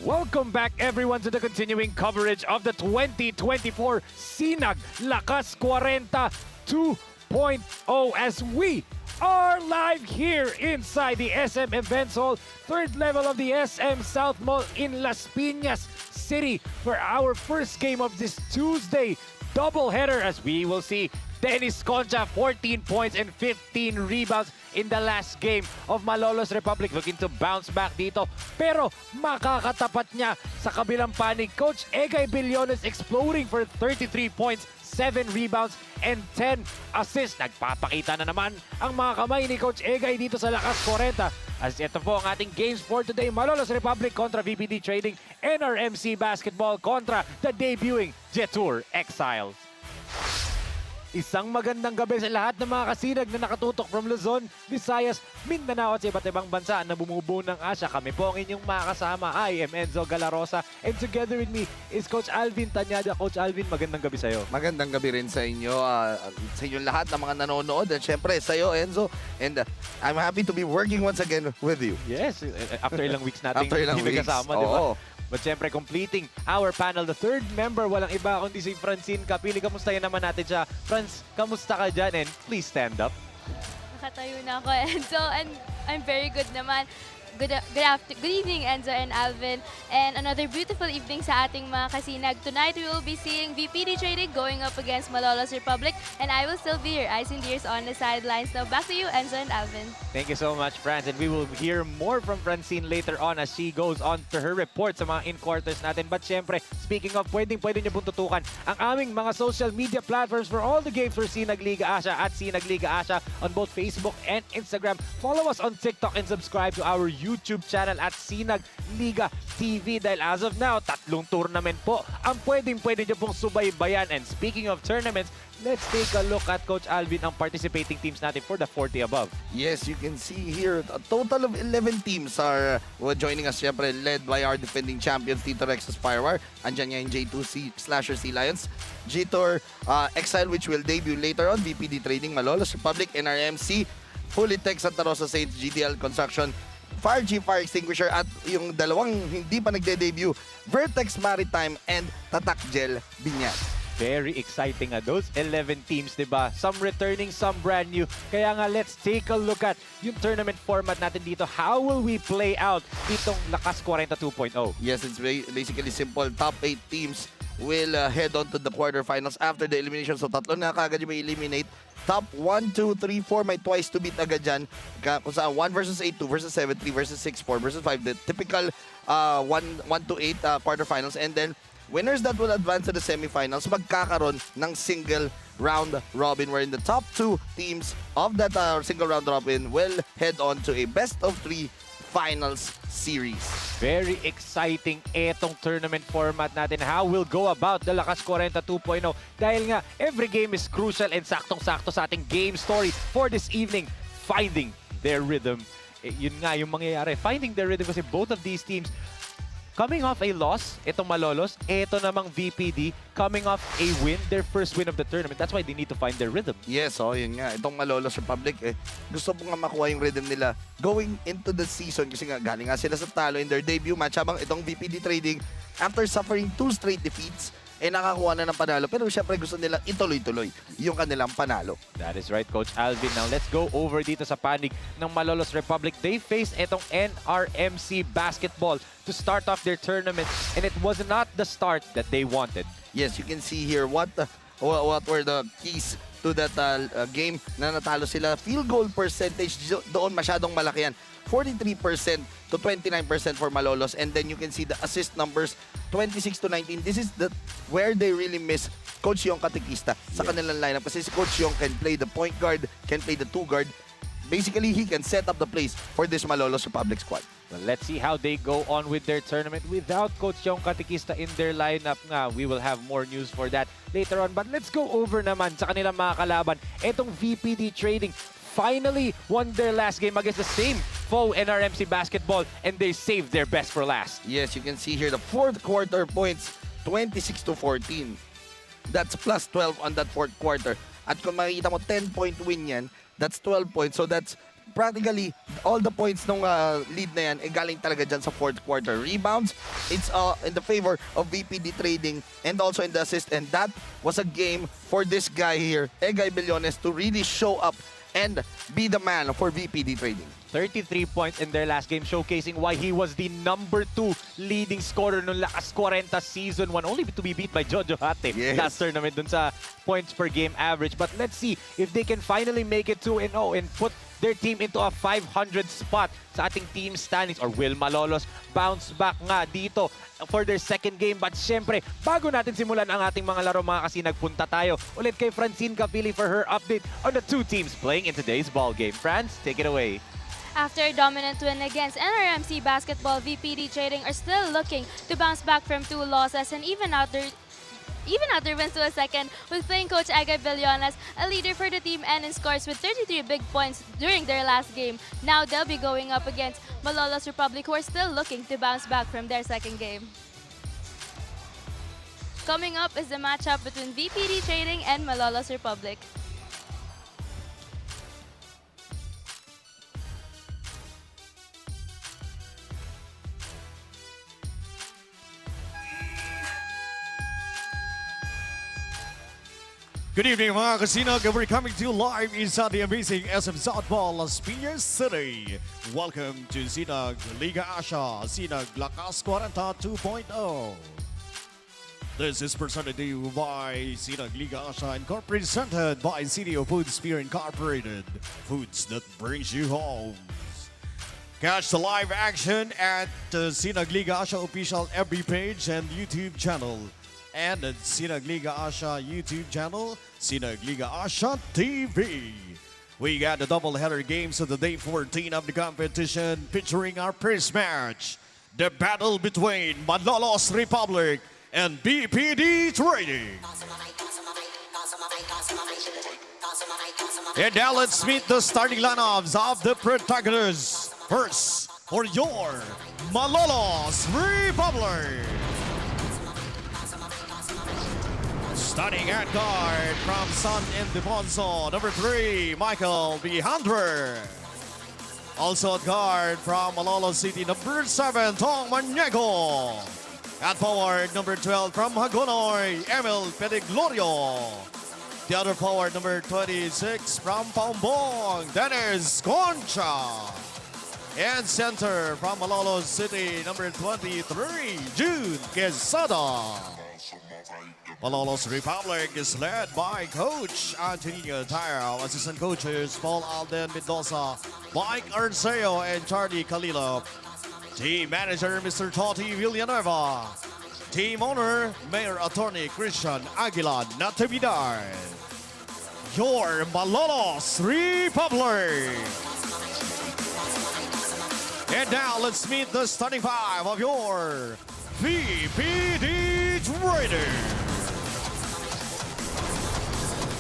Welcome back everyone to the continuing coverage of the 2024 SINAG LigASYA 2.0 as we are live here inside the SM Events Hall, third level of the SM South Mall in Las Piñas City for our first game of this Tuesday doubleheader, as we will see Dennis Concha, 14 points and 15 rebounds in the last game of Malolos Republic. Looking to bounce back dito. Pero makakatapat niya sa kabilang panig. Coach Egay Billones exploding for 33 points, 7 rebounds, and 10 assists. Nagpapakita na naman ang mga kamay ni Coach Egay dito sa LakasKwarenta. As ito po ang ating games for today. Malolos Republic kontra VPD Trading, NRMC Basketball kontra the debuting Jetour Exiles. Isang magandang gabi sa lahat ng mga kasinag na nakatutok from Luzon, Visayas, Mindanao at sa iba't ibang bansa na bumubuo ng Asya. Kami po ang inyong makakasama. I am Enzo Galarosa and together with me is Coach Alvin Tanyada. Coach Alvin, magandang gabi sa iyo. Magandang gabi rin sa inyo, sa inyong lahat ng mga nanonood. At syempre sa iyo, Enzo. And I'm happy to be working once again with you. Yes, after ilang weeks natin hindi kasama, di ba? But siyempre, completing our panel, the third member, walang iba kundi si Francine Capili. Kamustahin naman natin siya. Franz, kamusta ka dyan? And please stand up. Nakatayo na ako, Enzo, and I'm very good naman. Good evening, Enzo and Alvin. And another beautiful evening sa ating mga kasinag. Tonight, we will be seeing VPD Trading going up against Malolos Republic. And I will still be here, eyes and ears on the sidelines. Now, back to you, Enzo and Alvin. Thank you so much, Franz. And we will hear more from Francine later on as she goes on to her report sa mga in-quarters natin. But syempre, speaking of, pwede niyo pong tutukan ang aming mga social media platforms for all the games for SINAG Liga Asya at SINAG Liga Asya on both Facebook and Instagram. Follow us on TikTok and subscribe to our YouTube channel at SINAG Liga TV. Dahil as of now, 3 tournament po ang pwede niyo pong subaybayan. And speaking of tournaments, let's take a look at Coach Alvin ang participating teams natin for the 40 above. Yes, you can see here, a total of 11 teams are joining us, syempre, led by our defending champions, Tito Rex's Firewire. Andyan nga yung J2 Slasher Sea Lions, Jetour Exile, which will debut later on, VPD Trading, Malolos Republic, NRMC, Fully Tech, Santa Rosa Saints, GDL Construction, Fire Extinguisher, at yung dalawang hindi pa nagde-debut, Vertex Maritime and Tatak Gel Binyas. Very exciting those 11 teams, diba? Some returning, some brand new. Kaya nga, let's take a look at yung tournament format natin dito. How will we play out itong LigASYA 2.0? Yes, it's basically simple. Top 8 teams will head on to the quarterfinals after the elimination. So, 3 na kagad yung may eliminate. Top 1, 2, 3, 4, may twice to beat agad dyan. Kung saan 1 versus 8, 2 versus 7, 3 versus 6, 4 versus 5. The typical 1 to 8 quarterfinals. And then, winners that will advance to the semifinals magkakaroon ng single round robin, wherein the top 2 teams of that single round robin will head on to a best of 3 finals series. Very exciting etong tournament format natin. How we'll go about the LigASYA 2.0. Dahil nga, every game is crucial and saktong-sakto sa ating game story for this evening. Finding their rhythm. Yun nga yung mangyayari. Finding their rhythm kasi both of these teams coming off a loss, itong Malolos, ito namang VPD, coming off a win, their first win of the tournament. That's why they need to find their rhythm. Yes, yun nga. Itong Malolos Republic, gusto po nga makuha yung rhythm nila going into the season kasi nga galing nga sila sa talo in their debut match, habang itong VPD Trading, after suffering 2 straight defeats, nakakuha na ng panalo. Pero syempre gusto nilang ituloy-tuloy yung kanilang panalo. That is right, Coach Alvin. Now, let's go over dito sa panig ng Malolos Republic. They faced itong NRMC Basketball to start off their tournament, and it was not the start that they wanted. Yes, you can see here what were the keys to that game na natalo sila. Field goal percentage doon masyadong malaki yan. 43% to 29% for Malolos, and then you can see the assist numbers 26 to 19. This is where they really miss Coach Yong Katikista sa kanilang lineup, kasi si Coach Yong can play the point guard, can play the 2 guard. Basically, he can set up the place for this Malolos Republic squad. Well, let's see how they go on with their tournament without Coach Yong Katikista in their lineup. We will have more news for that later on. But let's go over naman sa kanilang mga kalaban. Etong VPD Trading finally won their last game against the same foe, NRMC Basketball, and they saved their best for last. Yes, you can see here the 4th quarter points, 26 to 14. That's plus 12 on that 4th quarter. At kung makikita mo, 10-point win yan, that's 12 points. So that's practically, all the points nung lead na yan, galing talaga dyan sa fourth quarter. Rebounds, it's in the favor of VPD Trading and also in the assist. And that was a game for this guy here, Egay Billones, to really show up and be the man for VPD Trading. 33 points in their last game, showcasing why he was the number 2 leading scorer nung LakasKwarenta Season 1, only to be beat by Jojo Hate last tournament dun sa points per game average. But let's see if they can finally make it 2-0 and put their team into a 500 spot sa ating team standings. Or will Malolos bounce back nga dito for their second game? But syempre, bago natin simulan ang ating mga laro, mga kasinag, punta tayo ulit kay Francine Capili for her update on the 2 teams playing in today's ball game. France, take it away. After a dominant win against NRMC Basketball, VPD Trading are still looking to bounce back from 2 losses and even out their wins to a second, with playing coach Egay Billones a leader for the team and in scores with 33 big points during their last game. Now they'll be going up against Malolos Republic, who are still looking to bounce back from their second game. Coming up is the matchup between VPD Trading and Malolos Republic. Good evening mga kasinag, we're coming to you live inside the amazing SM SOUTHMALL, Las Piñas City. Welcome to SINAG Liga ASYA, SinagLakasKwarenta 2.0. This is presented to you by SINAG Liga ASYA and presented by CDO Foods Beer Incorporated, foods that brings you home. Catch the live action at the SINAG Liga ASYA official FB page and YouTube channel. And at SINAG Liga ASYA YouTube channel, SINAG Liga ASYA TV. We got the doubleheader games of the day 14 of the competition, featuring our first match, the battle between Malolos Republic and VPD Trading. And now let's meet the starting lineups of the protagonists. First, for your Malolos Republic. Starting at guard from San Ildefonso, number 3, Michael Behandrer. Also at guard from Malolos City, number 7, Tong Maniego. At forward, number 12 from Hagonoy, Emil Pediglorio. The other forward, number 26 from Paumbong, Dennis Concha. And center from Malolos City, number 23, June Quesada. Malolos Republic is led by Coach Antonio Tyrell, assistant coaches Paul Alden Mendoza, Mike Arceo, and Charlie Calilo. Team manager Mr. Toti Villanueva. Team owner Mayor Attorney Christian Aguilar Natividad. Your Malolos Republic. And now let's meet the starting 5 of your VPD Trading.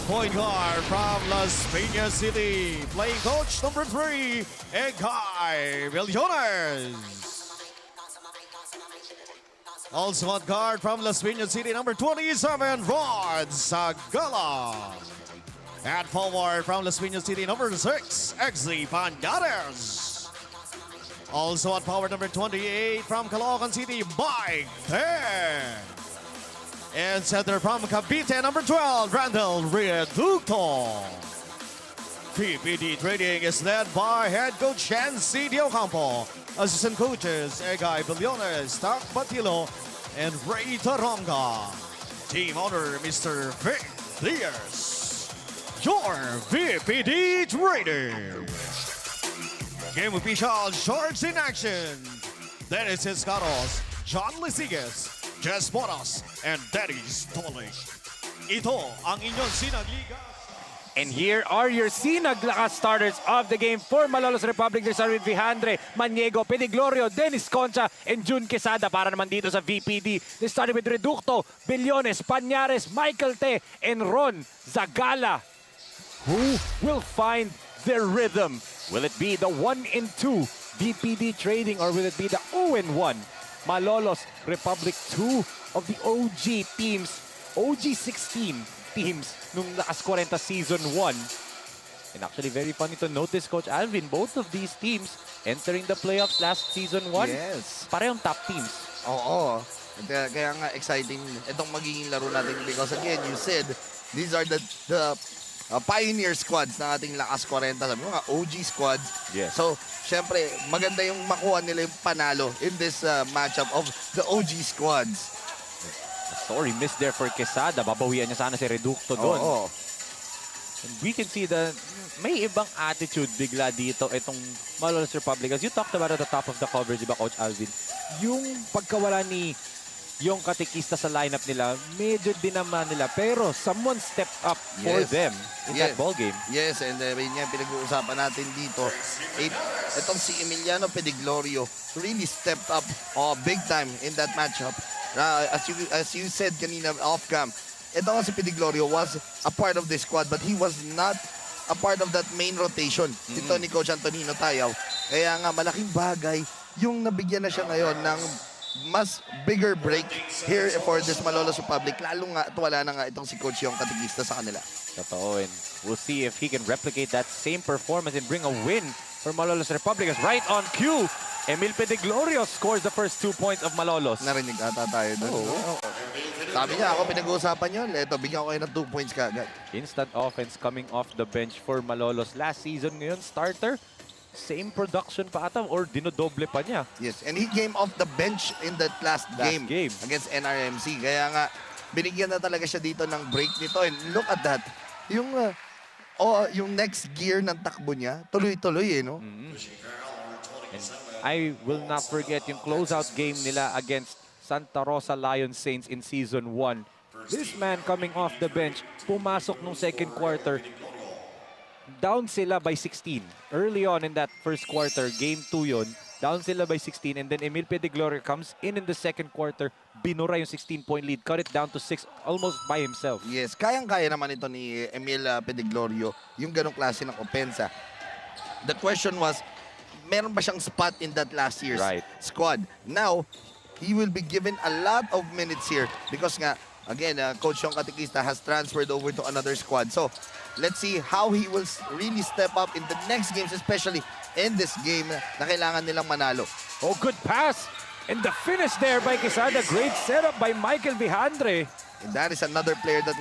Point guard from Las Piñas City, playing coach number 3, Egay Billones. Also on guard from Las Piñas City, number 27, Rod Sagala. At forward from Las Piñas City, number 6, Exi Pandares. Also at forward, number 28 from Caloocan City, Mike Ten. And center from Cavite, number 12, Randall Reducto. VPD Trading is led by head coach Chancy Diocampo, assistant coaches Egay Billones, Tak Batilo, and Ray Taronga. Team owner Mr. Vic Diaz. Your VPD Trading. Game official, Shorts in action. Dennis Escaros, John Lisiges, Jess Moras, and Daddy's Tolik. Ito ang inyong SINAG Liga. And here are your SINAG Lakas starters of the game for Malolos Republic. There's Arvin Vijandre, Maniego, Pediglorio, Dennis Concha, and June Quesada para naman dito sa VPD. They started with Reducto, Billones, Pañares, Michael Te, and Ron Zagala. Who will find their rhythm? Will it be the 1-2 VPD Trading, or will it be the 0-1 Malolos Republic? 2 of the OG teams, OG 16 teams nung LakasKwarenta Season 1 And actually, very funny to notice, Coach Alvin, both of these teams entering the playoffs last season 1. Yes. Parehong top teams. Oo. Kaya nga exciting itong magiging laro natin because again, you said these are the pioneer squads ng ating Lakas 40. Sabi mo nga, OG squads. Yes. So, syempre, maganda yung makuha nila yung panalo in this matchup of the OG squads. Sorry, miss there for Quesada. Babawian niya sana si Reducto doon. Oo. And we can see that may ibang attitude bigla dito itong Malolos Republic. As you talked about at the top of the coverage, diba, Coach Alvin? Yung pagkawala ni yung katikista sa lineup nila, medyo dinaman nila. Pero someone stepped up for them in that ball game. Yes, and yun nga pinag-uusapan natin dito. Itong si Emiliano Pediglorio really stepped up big time in that matchup. As you said kanina off-cam, ito nga si Pediglorio was a part of the squad but he was not a part of that main rotation dito ni Coach Antonino Tayaw. Kaya nga malaking bagay yung nabigyan na siya ngayon ng mas bigger break here for this Malolos Republic. Lalo nga at wala na nga itong si Coach yung katikista sa kanila. Totoo, and we'll see if he can replicate that same performance and bring a win for Malolos Republic. As right on cue, Emil Pediglorio scores the first 2 points of Malolos. Narinig ata tayo doon. Oo. Sabi niya, ako pinag-uusapan yun. Ito, bigyan ko kayo ng 2 points kaagad. Instant offense coming off the bench for Malolos. Last season ngayon, starter. Same production pa ata or dinodoble pa niya. Yes, and he came off the bench in that last game against NRMC. Kaya nga, binigyan na talaga siya dito ng break nito. And look at that. Yung next gear ng takbo niya, tuloy-tuloy no? And I will not forget yung closeout game nila against Santa Rosa Lion Saints in Season 1. This man coming off the bench, pumasok nung second quarter. Down sila by 16. Early on in that first quarter, game 2 yun, down sila by 16. And then Emil Pediglorio comes in the second quarter, binura yung 16-point lead, cut it down to 6 almost by himself. Yes, kayang-kaya naman ito ni Emil Pediglorio, yung ganong klase ng opensa. The question was, meron ba siyang spot in that last year's squad? Now, he will be given a lot of minutes here because nga, again, Coach Yung Katikista has transferred over to another squad. So, let's see how he will really step up in the next games, especially in this game na kailangan nilang manalo. Oh, good pass! And the finish there by Quesada. Great setup by Michael Vijandre. And that is another player that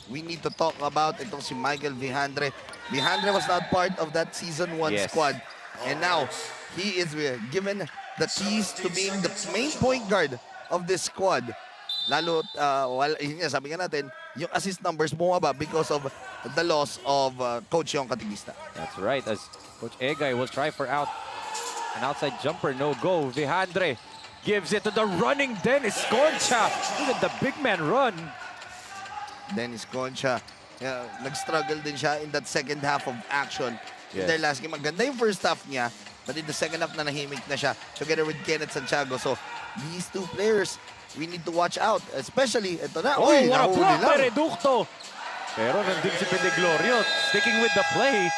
we need to talk about. Itong si Michael Vijandre. Vijandre was not part of that Season 1 squad. And now, he is given the keys to being the main point guard of this squad. Lalo, sabi nga natin, yung assist numbers bumaba because of the loss of Coach Yung Katikista. That's right, as Coach Egay will try for an outside jumper, no go. Vijandre gives it to the running Dennis Concha. Look at the big man run. Dennis Concha, nag-struggle din siya in that second half of action. In their last game, maganda yung first half niya, but in the second half na nahimik na siya together with Kenneth Santiago. So, these two players, we need to watch out. Especially, ito na. Oh, what a block by Reducto. Pero nandun si Pediglorio, sticking with the play.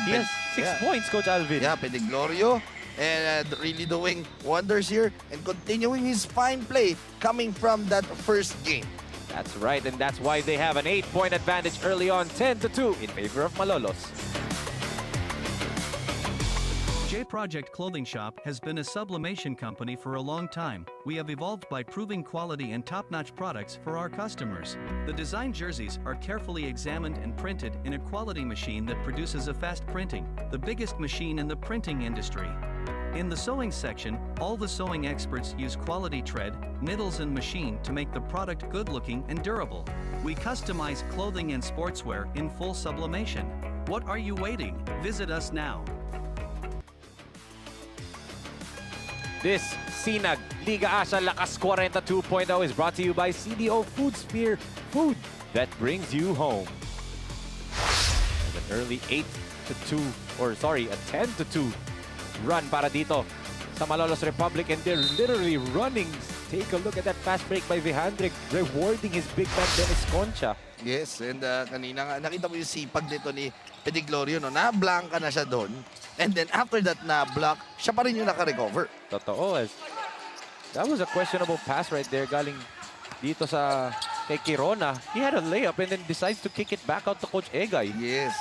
He has 6 points, Coach Alvin. Yeah, Pediglorio, and really doing wonders here and continuing his fine play coming from that first game. That's right, and that's why they have an 8-point advantage early on, 10-2 in favor of Malolos. J Project Clothing Shop has been a sublimation company for a long time. We have evolved by proving quality and top-notch products for our customers. The design jerseys are carefully examined and printed in a quality machine that produces a fast printing, the biggest machine in the printing industry. In the sewing section, all the sewing experts use quality thread, needles and machine to make the product good-looking and durable. We customize clothing and sportswear in full sublimation. What are you waiting? Visit us now. This SINAG Liga ASYA Lakas 40 2.0 is brought to you by CDO Food Spear, food that brings you home. An early 8-2, or sorry, a 10-2 run para dito sa Malolos Republic, and they're literally running. Take a look at that fast break by Vijandre, rewarding his big man Dennis Concha. Yes, and kanina nga, nakita mo yung sipag nito ni Pediglorio, no? Na-blanka na siya doon. And then after that na-block, siya pa rin yung naka-recover. Totoo, as that was a questionable pass right there galing dito sa kay Kirona, he had a layup and then decides to kick it back out to Coach Egay. Yes,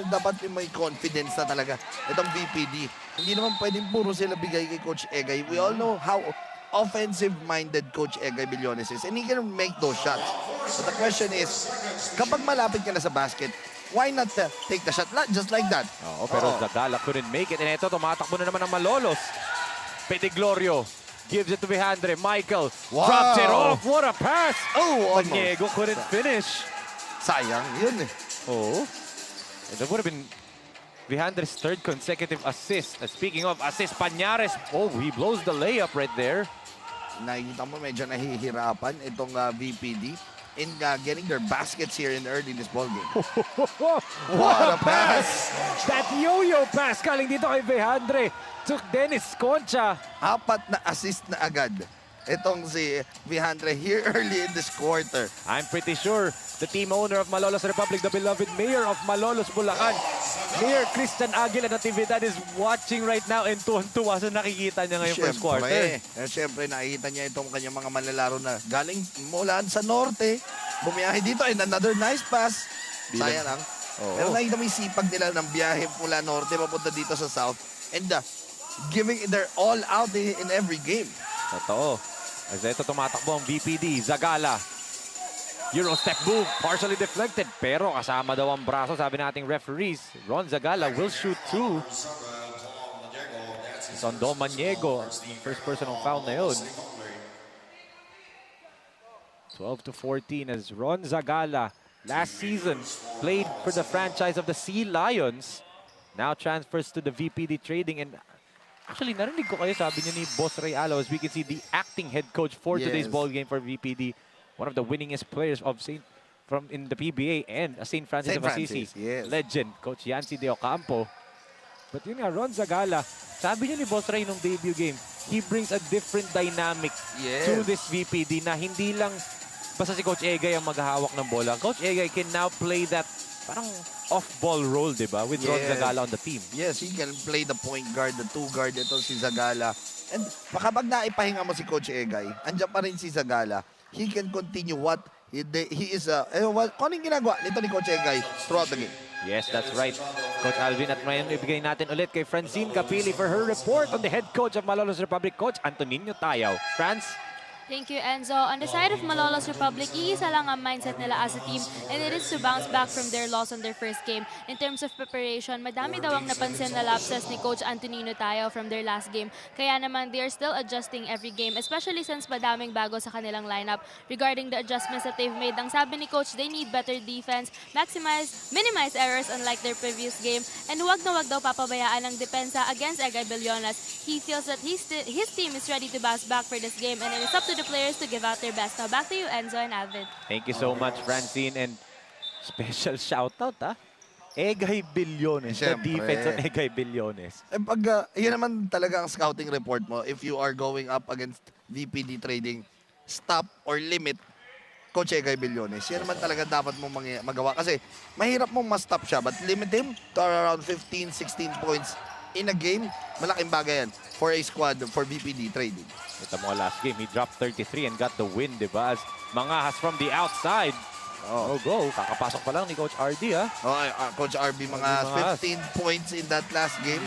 dapat yung may confidence na talaga itong VPD. Hindi naman pwedeng puro sila bigay kay Coach Egay. We all know how offensive-minded Coach Egay Billones is, and he can make those shots. But the question is, kapag malapit ka na sa basket, why not take the shot just like that? Oo, pero Zagala couldn't make it. And ito, tumatakbo na naman ang Malolos. Pedeglorio gives it to Vihandre. Michael drops it off. What a pass! Oh, almost. Maniego couldn't finish. Sayang, yun eh. Oh. And that would have been Vihandre's third consecutive assist. Speaking of assist, Pañares. Oh, he blows the layup right there. Nakikita mo medyo nahihirapan itong VPD in getting their baskets here in early in this ballgame. What a pass! That yo-yo pass galing dito kay Vihandre. Took Dennis Concha. 4 na assist na agad itong si Vihandre here early in this quarter. I'm pretty sure the team owner of Malolos Republic, the beloved mayor of Malolos, Bulacan, Mayor Christian Aguila Natividad, is watching right now and tuwan-tuwa sa nakikita niya ngayong first quarter. Siyempre, nakikita niya itong kanyang mga manlalaro na galing mula sa norte. Bumiyahe dito and another nice pass. Sayang lang. Pero nakikita mo yung sipag nila ng biyahe mula norte papunta dito sa south and giving their all out in every game. Totoo. As ito tumatakbo ang VPD, Zagala. Euro step move, partially deflected, pero kasama daw ang braso, sabi nating referees. Ron Zagala will shoot 2. It's on Dom Maniego, first personal foul na yun. 12-14 as Ron Zagala, last season, played for the franchise of the Sea Lions, now transfers to the VPD Trading. And actually, narinig ko kayo, sabi niya ni Boss Ray Alo, as we can see the acting head coach for today's ball game for VPD. One of the winningest players of in the PBA and St. Francis of Assisi. Legend, Coach Yancy De Ocampo. But yun nga, Ron Zagala, sabi niya ni Boss Ray nung debut game, he brings a different dynamic to this VPD na hindi lang basta si Coach Egay ang maghahawak ng bola. Coach Egay can now play that parang off-ball role, di ba? With Ron Zagala on the team. Yes, he can play the point guard, the two guard, ito si Zagala. And kapag naipahinga mo si Coach Egay, andyan pa rin si Zagala. He can continue what he is, kung anong ginagawa nito ni Coach Egay throughout the game. Yes, that's right. Coach Alvin, at ngayon ibigay natin ulit kay Francine Capili for her report on the head coach of Malolos Republic, Coach Antonino Tayaw. Franz? Thank you, Enzo. On the side of Malolos Republic, iisa lang ang mindset nila as a team, and it is to bounce back from their loss on their first game. In terms of preparation, madami daw ang napansin na lapses ni Coach Antonino Tayo from their last game. Kaya naman, they are still adjusting every game, especially since madaming bago sa kanilang lineup. Regarding the adjustments that they've made, ang sabi ni Coach, they need better defense, minimize errors unlike their previous game, and huwag na huwag daw papabayaan ang depensa against Egay Billones. He feels that his team is ready to bounce back for this game, and it is up to the players to give out their best. Now back to you, Enzo and Alvin. Thank you so much, Francine, and special shoutout Egay Billones, the defense on Egay Billones. Pag yun naman talaga ang scouting report mo, if you are going up against VPD Trading, stop or limit Coach Egay Billones. Yan naman talaga dapat mong magawa kasi mahirap mong ma-stop siya, but limit him to around 15, 16 points in a game. Malaking bagay yan for a squad for VPD Trading. Ito mo last game, he dropped 33 and got the win, di ba? As Mangahas from the outside. Go. Kakapasok pa lang ni Coach RD, Coach RB, mga 15 points in that last game.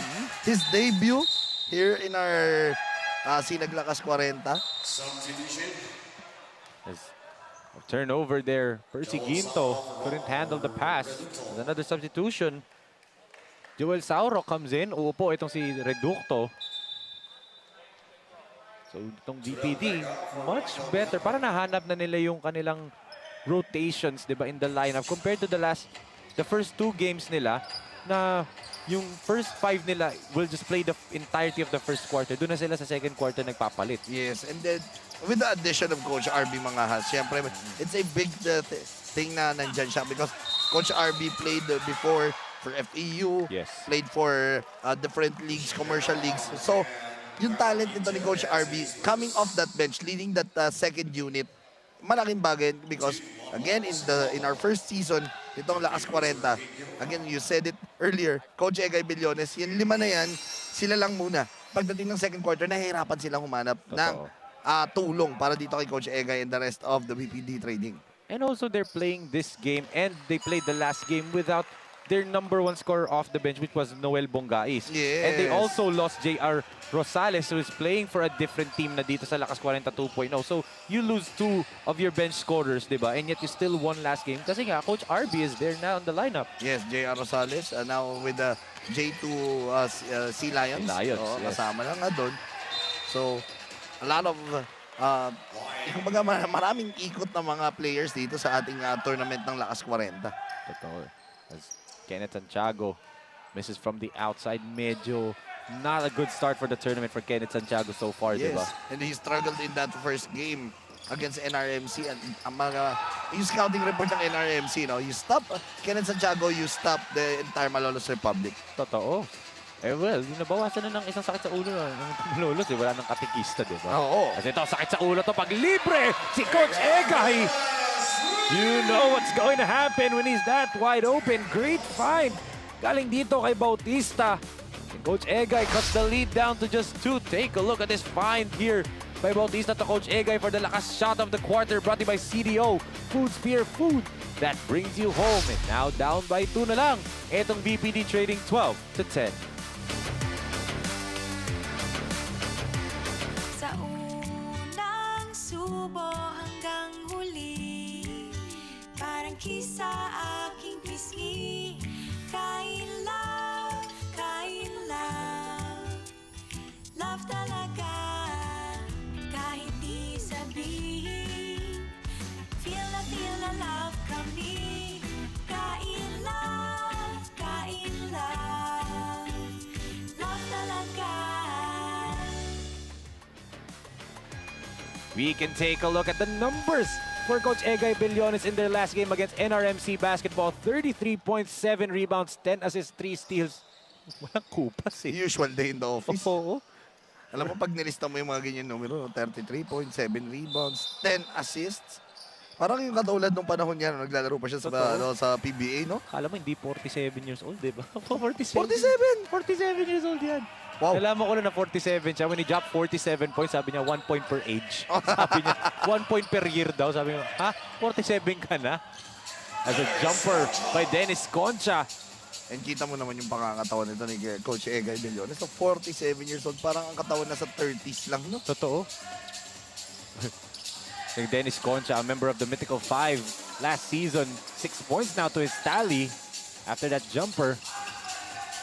His debut here in our SinagLakasKwarenta. Turnover there. Percy Ginto couldn't handle the pass. There's another substitution. Joel Sauro comes in. Uupo itong si Reducto. So itong DPD, much better. Para nahanap na nila yung kanilang rotations, di ba, in the lineup compared to the first 2 games nila na yung first 5 nila will just play the entirety of the first quarter. Doon na sila sa second quarter nagpapalit. Yes, and then with the addition of Coach RB Mangahas, syempre, it's a big thing na nandyan siya because Coach RB played before for FEU, played for different leagues, commercial leagues. So, yung talent nito ni Coach RB coming off that bench, leading that second unit, malaking bagay because again in our first season itong Lakas 40, again you said it earlier, Coach Egay Billones, yung 5 na yan, sila lang muna. Pagdating ng second quarter, nahihirapan silang humanap ng tulong para dito kay Coach Egay and the rest of the VPD Trading. And also, they're playing this game and they played the last game without their #1 scorer off the bench, which was Noel Bongais. Yes. And they also lost J.R. Rosales, who is playing for a different team na dito sa Lakas 40 2.0. So, you lose 2 of your bench scorers, diba? And yet, you still won last game. Kasi nga, Coach RB is there now on the lineup. Yes, J.R. Rosales now with the J2 Sea Lions. Lions, Oo, yes. kasama lang nga doon. So, a lot of kumbaga maraming ikot na mga players dito sa ating tournament ng Lakas 40. Totoo. As Kenneth Santiago misses from the outside. Medyo not a good start for the tournament for Kenneth Santiago so far, Yes, diba? and he struggled in that first game against NRMC. And ang mga, yung scouting report ng NRMC, no? You stop Kenneth Santiago, you stop the entire Malolos Republic. Totoo. Eh well, nabawasan na ng isang sakit sa ulo ng Malolos. Wala nang katikista, diba? Oo. Kasi ito, sakit sa ulo to. Pag libre si Coach Egay, you know what's going to happen when he's that wide open. Great find. Galing dito kay Bautista. And Coach Egay cuts the lead down to just 2. Take a look at this find here by Bautista to Coach Egay for the lakas shot of the quarter, brought to you by CDO. Food Spear Food that brings you home. And now down by 2 na lang. Itong VPD trading 12-10. Sa unang subo hanggang huli, parang kisa aking pisngi. Kain love, love talaga. Kahit di sabihin, feel na love kami. Kain love, love talaga. We can take a look at the numbers for Coach Egay Billones in their last game against NRMC Basketball. 33.7 rebounds, 10 assists, 3 steals. Walang kupas eh. Usual day in the office. Oo. Alam mo, pag nilista mo yung mga ganyan numero, 33.7 rebounds, 10 assists. Parang yung katulad nung panahon niya, naglalaro pa siya sa, sa PBA, no? Kala mo hindi 47 years old, di ba? 47 years old yan. Wow. Nalaman ko na 47 siya. When he dropped 47 points, sabi niya 1 point per age. Sabi niya 1 point per year daw. Sabi niya, ha? 47 ka na? As a jumper by Dennis Concha. And kita mo naman yung pangangatawan nito ni Coach Egay Billones. So 47 years old, parang ang katawan na sa 30s lang, no? Totoo. Dennis Concha, a member of the Mythical 5 last season. 6 points now to his tally after that jumper.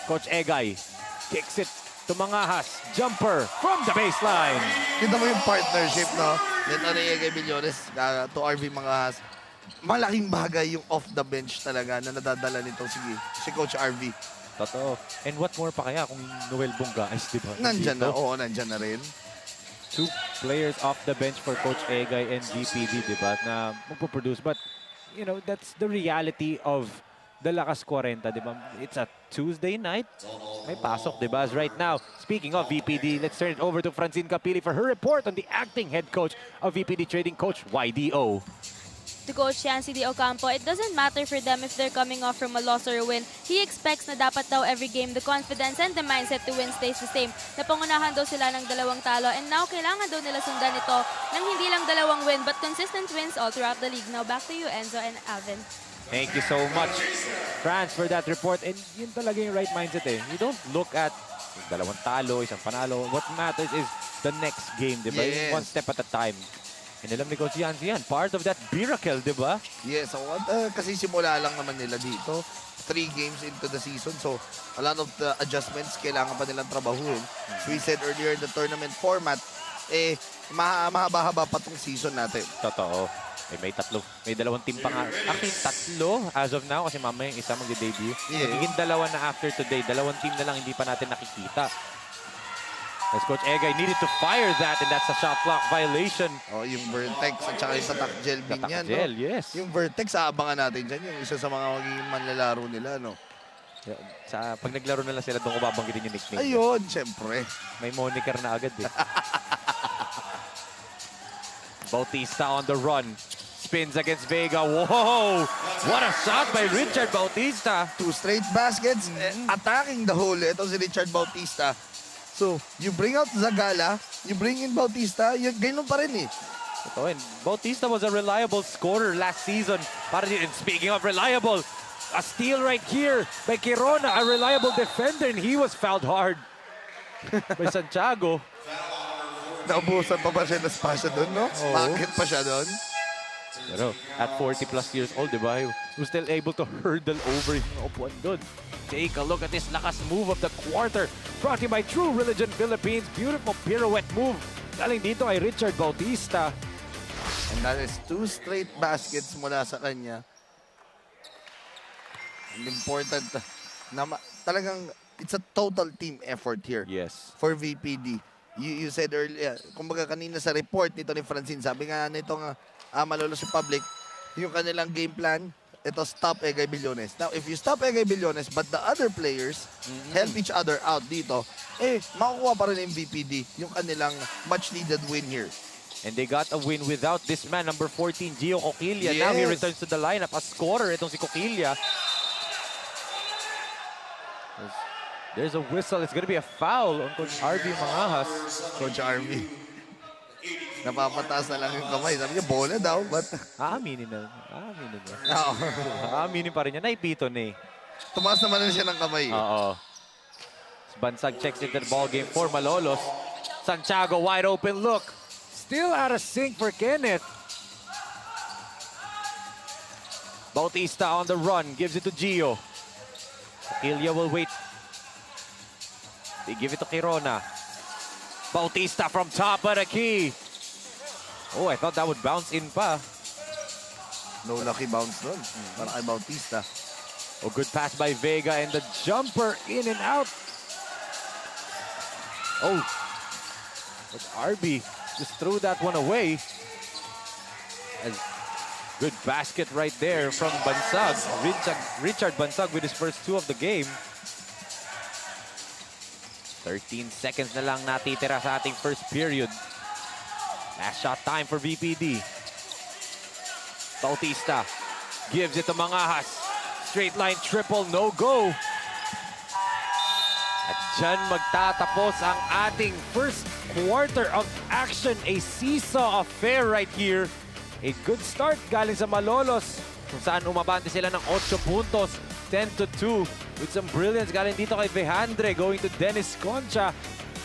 Coach Egay kicks it to Mangahas. Jumper from the baseline. Kita mo yung partnership, no? Nito ni Egay Billones to RV Mangahas. Malaking bagay yung off the bench talaga na nadadala nito si Coach RV. Totoo. And what more pa kaya kung Noel Bongais, di ba? Nandyan na, Dito. oo, nandyan na rin. 2 players off the bench for Coach Egay and VPD, di ba? Na magpo-produce. But, you know, that's the reality of the Lakas 40, di ba? It's a Tuesday night. May pasok, di ba? As right now, speaking of VPD, let's turn it over to Francine Capili for her report on the acting head coach of VPD Trading, Coach YDO. To Coach Yancy D. Ocampo, it doesn't matter for them if they're coming off from a loss or a win. He expects na dapat daw every game, the confidence and the mindset to win stays the same. Napangunahan daw sila ng 2 talo and now kailangan daw nila sundan ito ng hindi lang 2 win but consistent wins all throughout the league. Now back to you, Enzo and Alvin. Thank you so much, Franz, for that report. And yun talaga yung right mindset eh. You don't look at 2 talo, 1 panalo. What matters is the next game, di ba? Yes. One step at a time. And alam ni Coach Yancy yan, part of that miracle, di ba? Yes, so, kasi simula lang naman nila dito. 3 games into the season, so a lot of the adjustments kailangan pa nilang trabahuin. We said earlier, the tournament format, mahaba-haba pa tong season natin. Totoo. May 2 team pa nga. Actually, 3 as of now kasi mamaya yung isa mag-debut. Yes. Magiging 2 na after today. 2 team na lang hindi pa natin nakikita. As Coach Egay needed to fire that and that's a shot clock violation. Oh, yung Vertex at saka yung Tatak Gel din yan, no? Gel, yes. Yung Vertex, aabangan natin dyan. Yung isa sa mga magiging manlalaro nila, no? Pag naglaro na lang sila, doon ko babanggitin yung nickname. Ayun, syempre. May moniker na agad eh. Bautista on the run. Spins against Vega. Whoa! What a shot by Richard Bautista. 2 straight baskets, attacking the hole. Ito si Richard Bautista. So, you bring out Zagala, you bring in Bautista, ganun pa rin eh. Ito, and Bautista was a reliable scorer last season. And speaking of reliable, a steal right here by Kirona, a reliable defender, and he was fouled hard by Santiago. Naubusan pa ba siya ng spasya doon, no? Bakit pa siya doon? Pero at 40 plus years old, di ba? He was still able to hurdle over yung upuan doon. Take a look at this lakas move of the quarter. Brought to you by True Religion Philippines. Beautiful pirouette move. Galing dito ay Richard Bautista. And that is 2 straight baskets mula sa kanya. And important na talagang it's a total team effort here. Yes. For VPD. You said earlier, kumbaga kanina sa report nito ni Francine, sabi nga nitong Malolos Republic, yung kanilang game plan, ito stop Egay Billones. Now, if you stop Egay Billones, but the other players help each other out dito, makukuha pa rin yung VPD, yung kanilang much-needed win here. And they got a win without this man, number 14, Gio Coquilla. Yes. Now he returns to the lineup, a scorer itong si Coquilla. There's a whistle. It's going to be a foul on Coach RB Mangahas. Coach RB. Napapataas na lang yung kamay. Sabi niya, bola daw. But Aaminin na. Aaminin na. Oo. Aaminin pa rin niya. Naipito na eh. Tumaas naman na siya ng kamay. Oo. Bansag checks into the ball game for Malolos. Santiago, wide open look. Still out of sync for Kenneth. Bautista on the run. Gives it to Gio. Ilya will wait. They give it to Kirona. Bautista from top of the key. Oh, I thought that would bounce in pa. No lucky bounce doon. Para kay Bautista. Oh, good pass by Vega and the jumper in and out. Oh, but RB just threw that one away. As good basket right there from Bansag. Richard Bansag with his first 2 of the game. 13 seconds na lang natitira sa ating first period. Last shot time for VPD. Bautista gives it to Mangahas. Straight line triple, no go. At dyan magtatapos ang ating first quarter of action. A seesaw affair right here. A good start galing sa Malolos, kung saan umabante sila ng 8 puntos, 10-2. With some brilliance galing dito kay Vejandre, going to Dennis Concha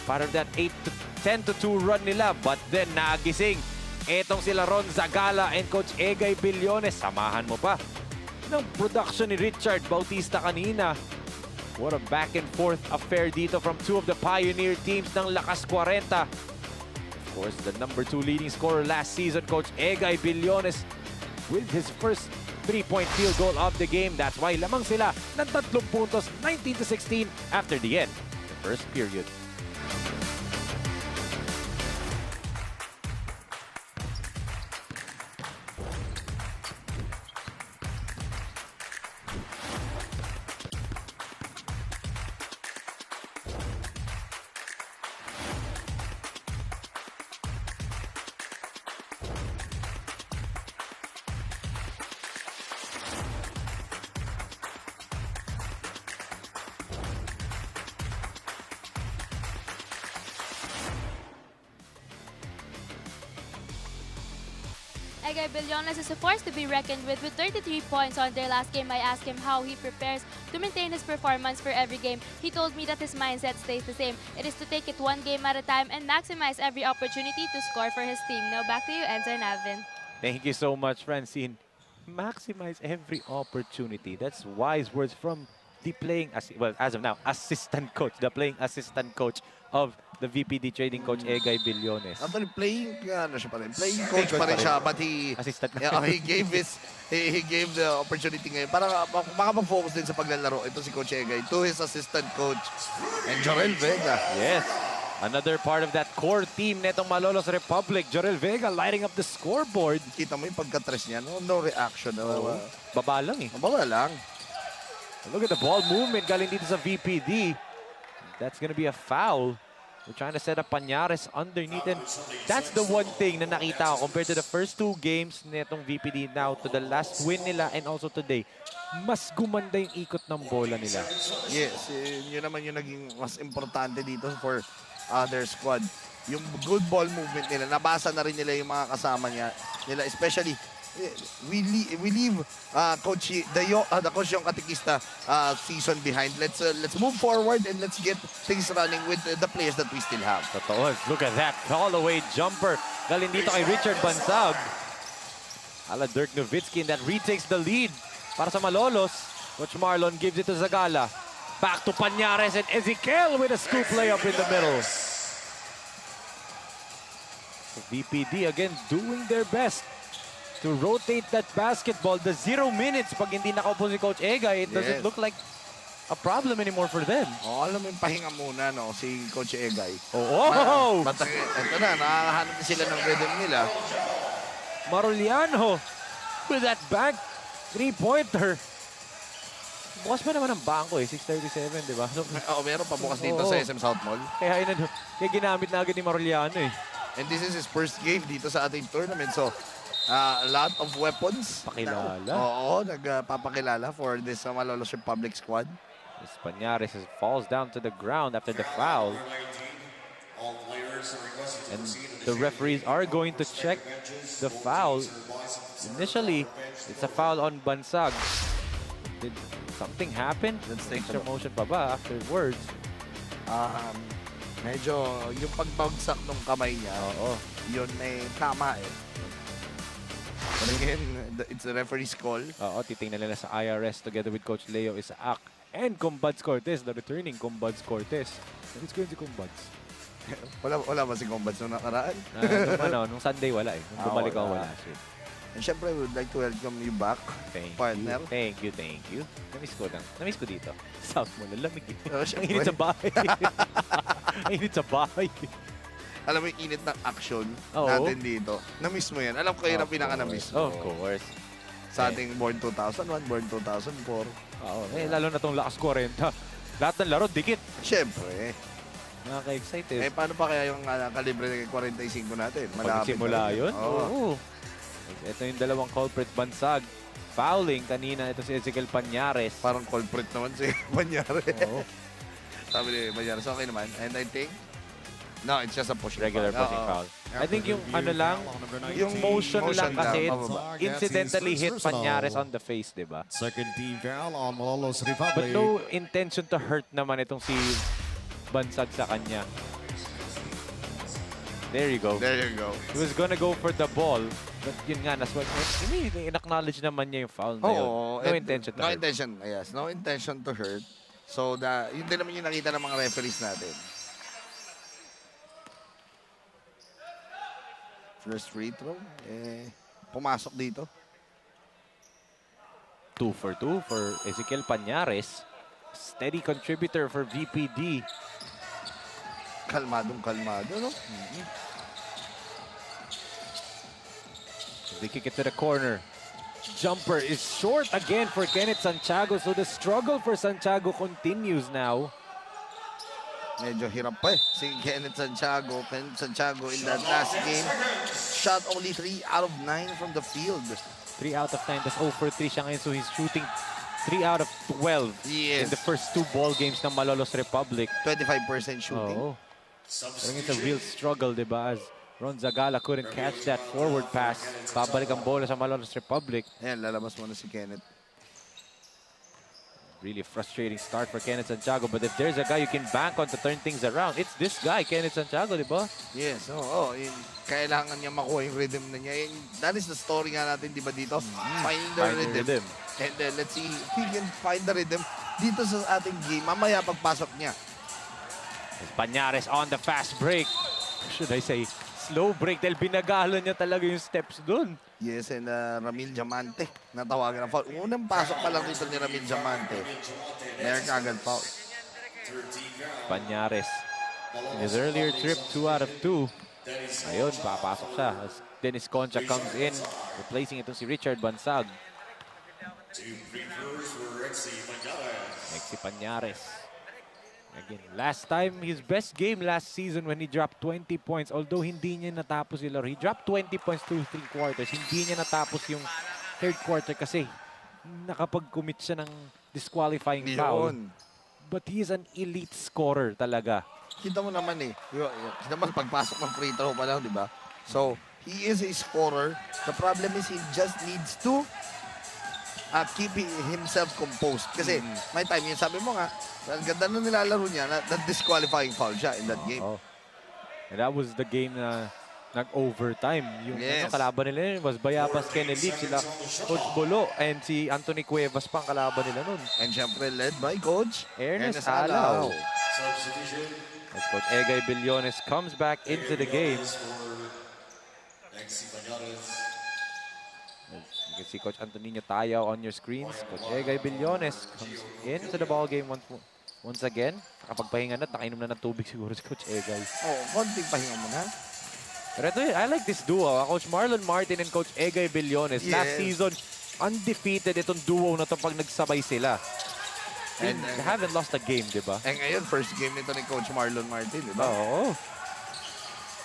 para that 10-2 run nila. But then nagising etong sila Ron Zagala and Coach Egay Billones. Samahan mo pa ng production ni Richard Bautista kanina. What a back and forth affair dito from 2 of the pioneer teams ng LakasKwarenta. Of course, the number 2 leading scorer last season, Coach Egay Billones, with his first 3-point field goal of the game. That's why lamang sila ng 3 puntos, 19-16 after the end of the first period. Egay Billones is a force to be reckoned with 33 points on their last game. I asked him how he prepares to maintain his performance for every game. He told me that his mindset stays the same. It is to take it 1 game at a time and maximize every opportunity to score for his team. Now back to you, Enzo and Alvin. Thank you so much, Francine. Maximize every opportunity. That's wise words from the playing, well, as of now, assistant coach, the playing assistant coach of the VPD trading coach Egay Billones. Actually, playing coach pa rin siya, but Assistant. he gave the opportunity ngayon para makapag-focus din sa paglalaro. Ito si Coach Egay to his assistant coach and Jorel Vega. Yes. Another part of that core team netong Malolos Republic. Jorel Vega lighting up the scoreboard. Kita mo yung pagka-tres niya, no reaction. Baba lang eh. Baba lang. Look at the ball movement galing dito sa VPD. That's gonna be a foul. We're trying to set up Pañares underneath, and that's the one thing na nakita ko compared to the first 2 games netong VPD now to the last win nila and also today. Mas gumanda yung ikot ng bola nila. Yes, yun naman yung naging mas importante dito for their squad. yung good ball movement nila. Nabasa na rin nila yung mga kasama nila, especially we leave Coach the Coach yung Katikista season behind. Let's move forward and let's get things running with the players that we still have. Totoo. Look at that. All the way jumper. Galing dito kay Richard Bansag. Ala Dirk Nowitzki that retakes the lead para sa Malolos. Coach Marlon gives it to Zagala. Back to Pañares and Ezekiel with a scoop layup in the middle. So VPD again doing their best to rotate that basketball. The 0 minutes pag hindi nakaupo si Coach Egay, it doesn't look like a problem anymore for them. Oh, alam mo yung pahinga muna, no, si Coach Egay. Oh! Ito na, nakakahanap na sila ng rhythm nila. Maroliano with that bank three-pointer. Bukas pa naman ang bangko eh, 6:37, di ba? So, Meron pa bukas dito sa SM SOUTHMALL. kaya ginamit na agad ni Maroliano eh. And this is his first game dito sa ating tournament. So, a lot of weapons. Pakilala. Oo, nagpapakilala for this Malolos Republic squad. This Pañares falls down to the ground after the foul. And the referees are going to check the foul. Initially, it's a foul on Bansag. Did something happen? Extra motion pa ba afterwards? Medyo yung pagbagsak ng kamay niya, yun eh tama eh. But again, it's a referee's call. Oo, titingnan nila sa IRS together with Coach Leo Isaac and Combads Cortez, the returning Combads Cortez. It's going to Combads. Wala ba si Combats nung nakaraan? Nung Sunday wala eh. Nung bumalik ako wala. And syempre, we would like to welcome you back, partner. Thank you. Namiss ko lang. Namiss ko dito. SOUTHMALL, lamig eh. Ang Syempre. init sa bahay. Ang init sa bahay. Alam mo yung init ng action Oo. natin dito. Namiss mo yan. Alam ko yun ang pinaka-namiss mo. Of course. Sa ating Born 2001, Born 2004. Oo. Lalo na tong LakasKwarenta. Lahat ng laro, dikit. Syempre. Nakaka-excited. Paano pa kaya yung kalibre 45 natin? Malapit Magsimula na rin. yun? Oo. Ito yung dalawang culprit. Bansag. Fouling kanina. Ito si Ezekiel Pañares. Parang culprit naman si Pañares. Oo. Sabi ni Pañares, okay naman. And I think, no, it's just a push. Regular pushing foul. I think yung ano lang, yung motion lang kasi incidentally hit Pañares on the face, di ba? Second team foul on Malolos But Republic. no intention to hurt naman itong si Bansag sa kanya. There you go. There you go. He was gonna go for the ball, but yun nga, immediately in-acknowledge naman niya yung foul na yun. No intention to no hurt. intention, yes. No intention to hurt. So, yun din naman yung nakita ng mga referees natin. First free throw, pumasok dito. 2 for 2 for Ezekiel Pañares. Steady contributor for VPD. Kalmado, no? They kick it to the corner. Jumper is short again for Kenneth Santiago. So the struggle for Santiago continues now. Medyo hirap pa eh. Si Kenneth Santiago. Kenneth Santiago in that last game shot only 3 out of 9 from the field. 3 out of 9. That's 0 for 3 siya ngayon. So he's shooting 3 out of 12 in Yes. the first 2 ball games ng Malolos Republic. 25% shooting. Oo. Parang it's a real struggle, di ba? As Ron Zagala couldn't catch that forward pass. Babalik ang bola sa Malolos Republic. Ayan, lalabas mo na si Kenneth. Really frustrating start for Kenneth Santiago. But if there's a guy you can bank on to turn things around, it's this guy, Kenneth Santiago, di ba? Yes, oo. Kailangan niya makuha yung rhythm na niya. That is the story nga natin, di ba dito? Find the rhythm. And then let's see if he can find the rhythm dito sa ating game. Mamaya pagpasok niya. Pañares on the fast break. Should I say, slow break dahil binagalo niya talaga yung steps dun. Yes, and Ramil Diamante. Natawagan ng foul. Unang pasok pa lang dito ni Ramil Diamante. Meron kagad foul. Pañares. In his earlier trip, 2 out of 2. Ayun, papasok siya. As Dennis Concha comes in, replacing ito si Richard Bansag. Nexi Pañares. Again, last time, his best game last season when he dropped 20 points. Although hindi niya natapos yung laro. He dropped 20 points through 3 quarters. Hindi niya natapos yung third quarter kasi nakapag-commit siya ng disqualifying foul. But he is an elite scorer talaga. kita mo naman eh. Kita naman pagpasok ng free throw pa lang, di ba? So, he is a scorer. The problem is he just needs to keep himself composed. Kasi may time, yung sabi mo nga, ang ganda na nilalaro niya, na disqualifying foul siya in that game. Oh. And that was the game na nag-overtime. Yung kalaban nila yun was Bayabas Kennedy, sila Coach Bolo, and si Anthony Cuevas pang kalaban nila nun. And syempre led by Coach Ernest Alao. As Coach Egay Billones comes back into the game. You can see Coach Antonino Tayaw on your screens. Coach Egay Billones comes into the ball game once again. Nakapagpahinga na, nakainom na ng tubig siguro si Coach Egay. Oh, konting pahinga mo na. Pero ito, I like this duo. Coach Marlon Martin and Coach Egay Billones. Yes. Last season, undefeated itong duo na to pag nagsabay sila. And they haven't lost a game, di ba? Eh ngayon, first game nito ni Coach Marlon Martin, di ba? Oo.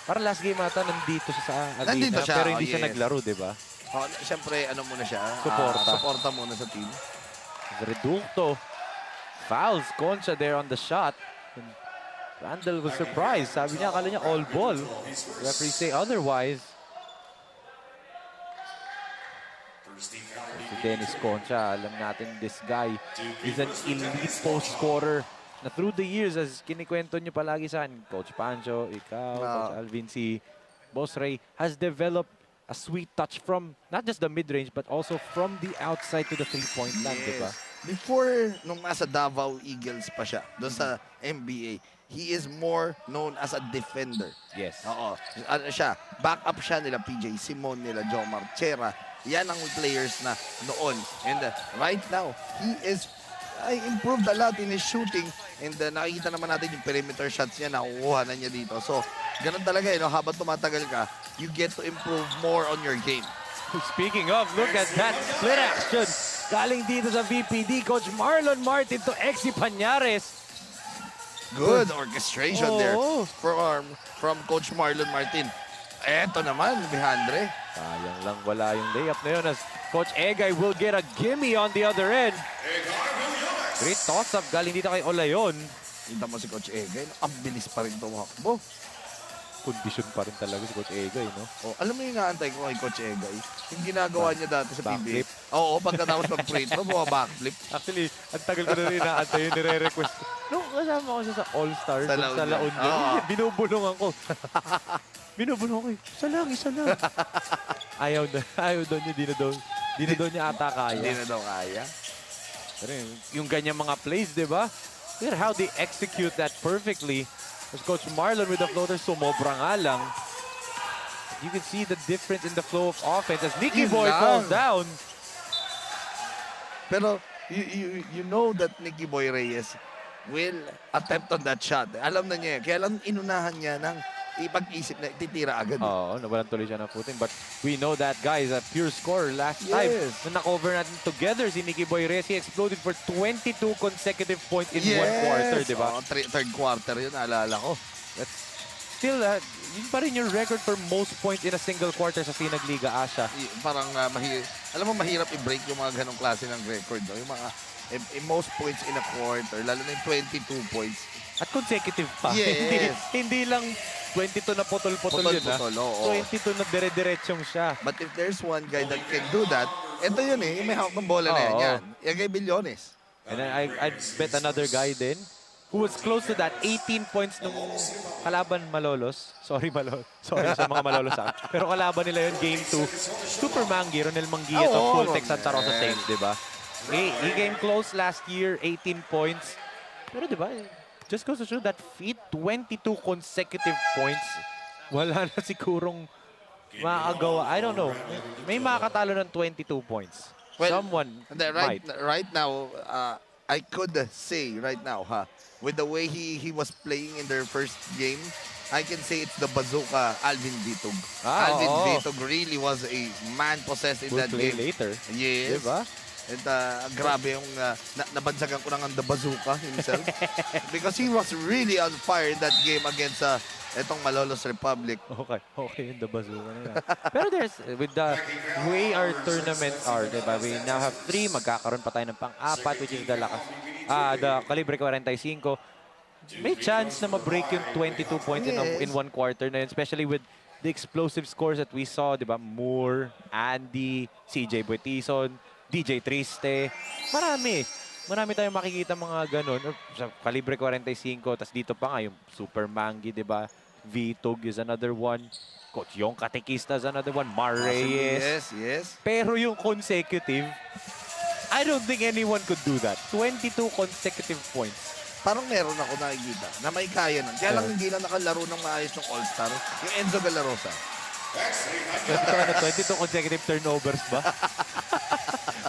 Para last game ata nandito siya sa Arena, Nandito siya, pero hindi siya naglaro, di ba? Oh, siyempre, ano muna siya? Suporta. Suporta muna sa team. Reducto. Fouls Concha there on the shot. And Randall was surprised. Sabi niya, akala niya all ball. Referee say otherwise. Si Dennis Concha, alam natin this guy is an elite post scorer na through the years, as kinikwento niyo palagi sa akin, Coach Pancho, ikaw, Coach Alvin, si Boss Ray, has developed a sweet touch from not just the mid-range but also from the outside to the three-point line, di ba? Before, nung nasa Davao Eagles pa siya, doon sa NBA, he is more known as a defender. Yes. Oo. Ano siya, backup siya nila PJ Simon, nila Joe Marchera. Yan ang players na noon. And right now, he is improved a lot in his shooting. And nakikita naman natin yung perimeter shots niya, nakukuha na niya dito. So, ganun talaga no? Habang tumatagal ka, you get to improve more on your game. Speaking of, look at that split action. Galing dito sa VPD, Coach Marlon Martin to Exy Pañares. Good orchestration there from Coach Marlon Martin. Eto naman, Bihandre. Sayang lang wala yung layup na yun as Coach Egay will get a gimme on the other end. Great toss-up galing dito kay Olayon. Kita mo si Coach Egay, ang bilis pa rin tumakbo. Kondisyon pa rin talaga si Coach Egay, no? Oh, alam mo yung inaantay ko kay Coach Egay? Yung ginagawa niya dati sa PBA. Backflip. Oo, pagkatapos mag-free throw, backflip. Actually, ang tagal ko na rin inaantay yung nire-request. Nung kasama ko siya sa All-Star, sa La Union, binubulungan ko. Binubulungan ko, isa lang. Ayaw daw niya, di na daw niya ata kaya. Hindi na daw kaya. Pero yung ganyang mga plays, di ba? Look at how they execute that perfectly. As Coach Marlon with the floater, sumobra nga lang. You can see the difference in the flow of offense as Nicky Boy falls down. Pero you know that Nicky Boy Reyes will attempt on that shot. Alam na niya. Kaya lang inunahan niya ng ipag-isip na titira agad. Oo, nawalan tuloy siya ng footing. But we know that guy is a pure scorer. Last time, na na-cover natin together si Nicky Boy Reyes, he exploded for 22 consecutive points in one quarter, di ba? Third quarter yun, naalala ko. That's still, yun pa rin yung record for most points in a single quarter sa SINAG Liga Asya. Parang alam mo, mahirap i-break yung mga ganong klase ng record. No? Yung mga most points in a quarter, lalo na yung 22 points. At consecutive pa. Yes. hindi lang 22 na putol-putol yun, ha? 22 na dire-diretsyong siya. But if there's one guy that can do that, ito yun yung may hawak ng bola na yan. Yung kay Billones. And then I'd bet another guy din who was close to that, 18 points nung kalaban Malolos. Sorry sa mga Malolos, ha? Pero kalaban nila yun, Game 2. Super Mangi, Ronel Manguia to full Tech Santa Rosa Saints, di ba? He came close last year, 18 points. Pero di ba, just goes to show that feat, 22 consecutive points. Wala na sigurong makagawa. I don't know. May makakatalo ng 22 points. Well, Someone right, might. Right now, I could say right now, with the way he was playing in their first game, I can say it's the bazooka Alvin Vitug. Alvin Vitug really was a man possessed in that game. Later. Yes. Diba? And grabe yung nabansagan ko na ng the bazooka himself. Because he was really on fire in that game against etong Malolos Republic. Okay yung the bazooka na yan. Pero there's, with the way our tournaments are, diba? We now have 3, magkakaroon pa tayo ng pang-4, which is the Calibre 45. may chance na ma-break yung 22 points in one quarter na yun, especially with the explosive scores that we saw, di ba? Moore, Andy, CJ Buetison, DJ Triste. Marami tayong makikita mga ganun. Sa kalibre 45, tas dito pa nga yung Super Mangi, di ba? Vitog is another one. Coach Yong Katekista is another one. Mar Reyes. Yes. Pero yung consecutive, I don't think anyone could do that. 22 consecutive points. Parang meron ako nakikita na may kaya nun. Kaya lang hindi na nakalaro ng maayos ng All-Star. Yung Enzo Galarosa. 22 consecutive turnovers ba?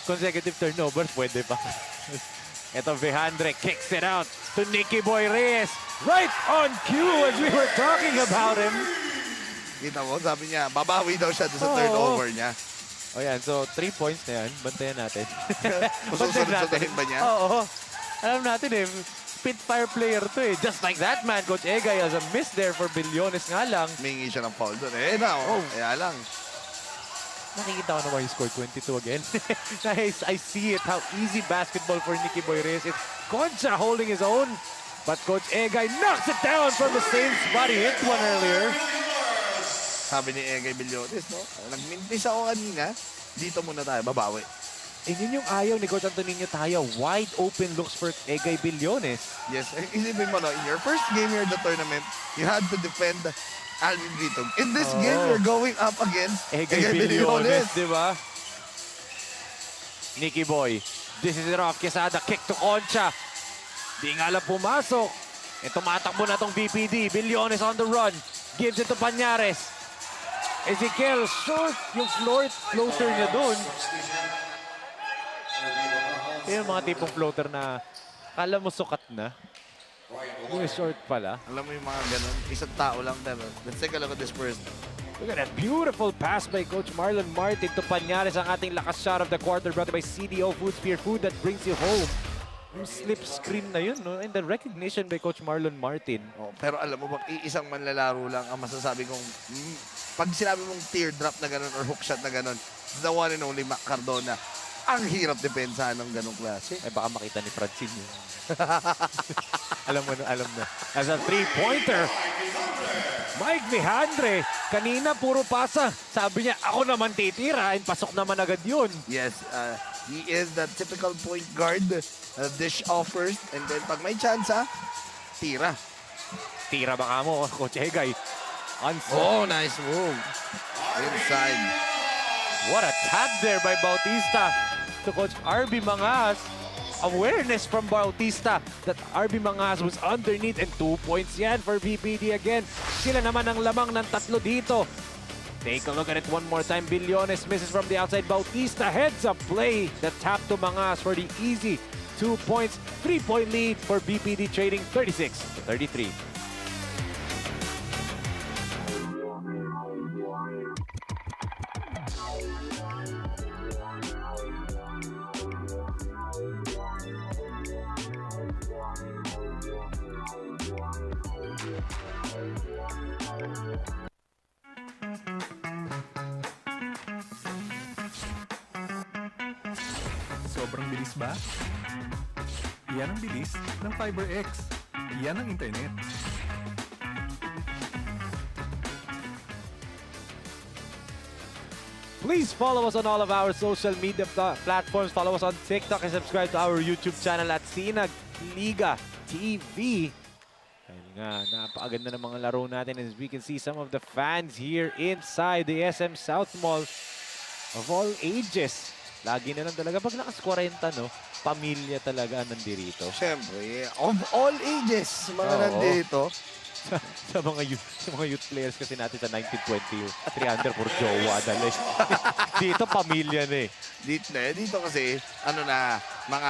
Consecutive turnovers, pwede pa. Ito, Vejandre kicks it out to Nicky Boy Reyes. Right on cue as we were talking about him. Kita mo, sabi niya, babawi daw siya doon sa turnover niya. O yan, so 3 points na yan. Bantayan natin. Masusunod-sunuhin ba niya? Oo. Alam natin eh, Spitfire player to eh. Just like that man, Coach Egay has a miss there for Bilyones nga lang. Mingi siya ng foul doon. Kaya lang. Nakikita ko naman yung score 22 again. I see it, how easy basketball for Nicky Boy Reyes is. Concha holding his own. But Coach Egay knocks it down from the same spot. He hit one earlier. Sabi ni Egay Bilyones, no? Nagmintis ako kanina. Dito muna tayo, babawi. Yun yung ayaw ni Coach Antonino Taya. Wide open looks for Egay Bilyones. Yes, isipin mo, no? In your first game here in the tournament, you had to defend Alvin Vitog. In this game, you're going up against Egay Bilyones, di ba? Nicky Boy. This is it off. Quesada, kick to Concha. Di nga lang pumasok. E tumatakbo na tong VPD. Bilyones on the run. Gives it to Pañares. Ezekiel, short yung floater niya doon. Yung mga tipong floater na kala mo sukat na. Yung short pala. Alam mo yung mga ganun, isang tao lang. Pero let's take a look at this first. Look at that beautiful pass by Coach Marlon Martin to Pañares, ang ating lakas shot of the quarter brought by CDO Food Spear, food that brings you home. Yung slip screen na yun, no? And the recognition by Coach Marlon Martin. Oh, pero alam mo ba, iisang manlalaro lang ang masasabi kong, pag sinabi mong teardrop na ganun or hookshot na ganun, the one and only Mac Cardona. Ang hirap depensahan ng ganong klase. Ay baka makita ni Francine yun. alam na. As a three-pointer, Mike Vejandre, kanina puro pasa. Sabi niya, ako naman titira, and pasok naman agad yun. Yes, he is the typical point guard. Dish off first, and then pag may chance, tira. Tira baka mo, Coach Egay. Oh, nice move. Inside. What a tap there by Bautista to Coach RB Mangas. Awareness from Bautista that RB Mangas was underneath, and 2 points yan for VPD again. Sila naman ang lamang ng tatlo dito. Take a look at it one more time. Bilyones misses from the outside. Bautista heads up play. The tap to Mangas for the easy 2 points. 3-point lead for VPD Trading, 36-33. Sobrang bilis ba? Yan ang bilis ng FiberX. Yan ang internet. Please follow us on all of our social media platforms. Follow us on TikTok and subscribe to our YouTube channel at SINAG Liga TV. Dahil nga, napakaganda ng mga laro natin, as we can see some of the fans here inside the SM South Mall of all ages. Lagi na lang talaga. Pag lakas 40, no? Pamilya talaga nandirito. Siyempre, of all ages, mga nandito. sa mga youth players kasi natin sa 1920, 300 for jowa dali. Dito pamilya na eh. Dito kasi mga